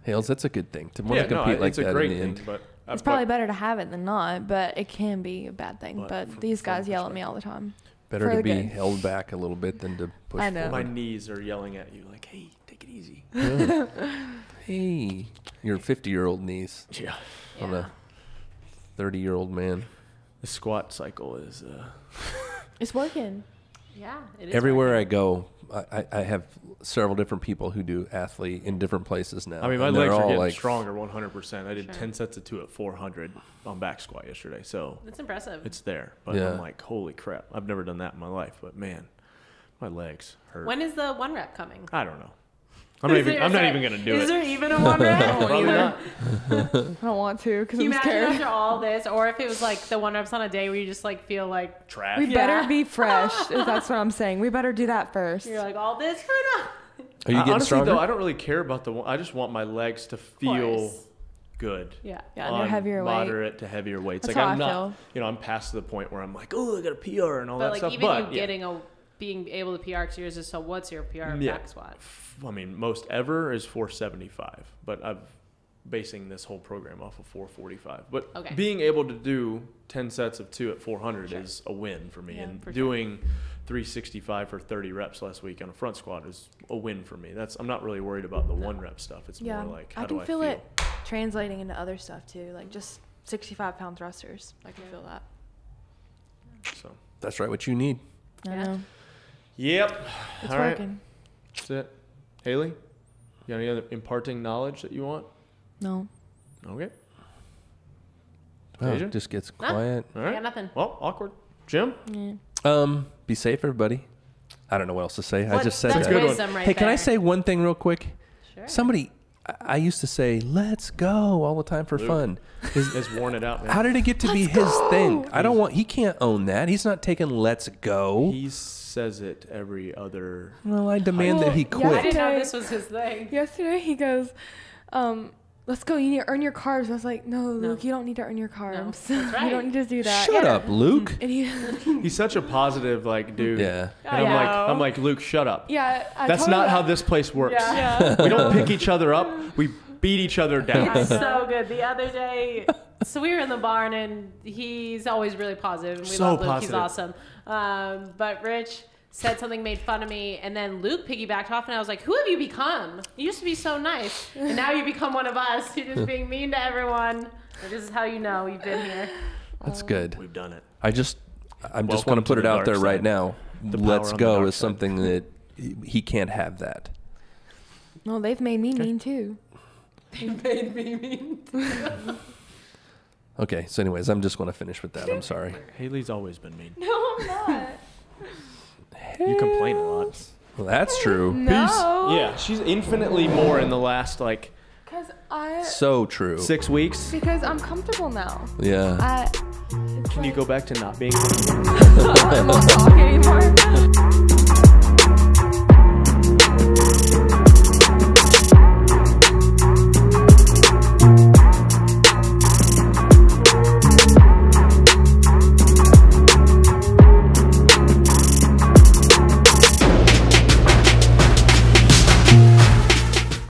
Hales, that's a good thing to want to no, compete like it's a that great in the thing, end. but It's probably better to have it than not, but it can be a bad thing. But But from- these from guys yell at me all the time. Better for to the be good. held back a little bit than to push I know. my forward. knees are yelling at you like, hey, take it easy. Yeah. Hey, your 50-year-old knees Yeah. on a 30-year-old man. The squat cycle is It's working. Yeah, it is Everywhere I working. go, I have several different people who do athlete in different places now. I mean, my and they're legs are all getting like, stronger 100%. I did Sure. 10 sets of 2 at 400 on back squat yesterday. So It's impressive. it's there. But Yeah. I'm like, holy crap. I've never done that in my life. But man, my legs hurt. When is the 1 rep coming? I don't know. I'm not even going to do Is it. there even a 1 rep? Probably not. I don't want to because Can you I'm imagine scared. after all this, or if it was like the 1 reps on a day where you just like feel like Trash. We Yeah. better be fresh. That's what I'm saying. We better do that first. you're like all this for nothing. are you getting Honestly, stronger? though, I don't really care about the one. I just want my legs to feel course. good. Yeah. Yeah, and you're heavier weight. Moderate to heavier weights. That's like how I'm I not, feel. you know, I'm past the point where I'm like, oh, I got a PR and all But that like stuff. even But you yeah. getting being able to PR because yours is so. What's your PR Yeah. back squat? I mean, most ever is 475, but I'm basing this whole program off of 445. But Okay. being able to do 10 sets of 2 at 400 Sure. is a win for me. Yeah, And for sure. doing 365 for 30 reps last week on a front squat is a win for me. I'm not really worried about the 1 rep stuff. It's Yeah, more like, how I do can I feel it translating into other stuff too, like just 65-pound thrusters. I can feel that. So, That's right, what you need. I Yeah. know. yep. It's All right. working. That's it. Haley, you got any other imparting knowledge that you want? No. Okay. Wow, Asia? it just gets Nah. quiet. All I right. got nothing. Well, awkward. Jim? Yeah. Be safe, everybody. I don't know what else to say. I What- just said that's that. good one. wisdom right Hey, can I there. say one thing real quick? Sure. Somebody, I used to say, let's go all the time for Luke. fun. Has worn it out, man. How did it get to be his thing? I don't want, he can't own that. He's not taking let's go. He says it every other. Well, I demand that he Well, I quit. didn't know Okay. this was his thing. Yesterday he goes, let's go. You need to earn your carbs. I was like, no, Luke, you don't need to earn your carbs. that's right. You don't need to do that. Shut Yeah. up, Luke. And he, He's such a positive dude. Yeah. And I'm like, Luke, shut up. yeah. I That's told him not how that. this place works. Yeah. We don't pick each other up. We beat each other down. It's so good. The other day, so we were in the barn, and he's always really positive, and we So love Luke. positive. He's awesome. But Rich said something, made fun of me, and then Luke piggybacked off, and I was like, who have you become? You used to be so nice, and now you become one of us. You're just being mean to everyone. And this is how you know you've been here. That's good. We've done it. I just Welcome want to to put the it out dark there right side. now. The power Let's on the go dark is side. something that he can't have that. No, they've made me mean too. They made me mean. Okay, so anyways, I'm just going to finish with that. I'm sorry. Haley's always been mean. No, I'm not. You complain a lot. Well, that's true. No. Yeah, she's infinitely more in the last So true. 6 weeks. Because I'm comfortable now. Yeah. Can you go back to not being? I don't talk anymore.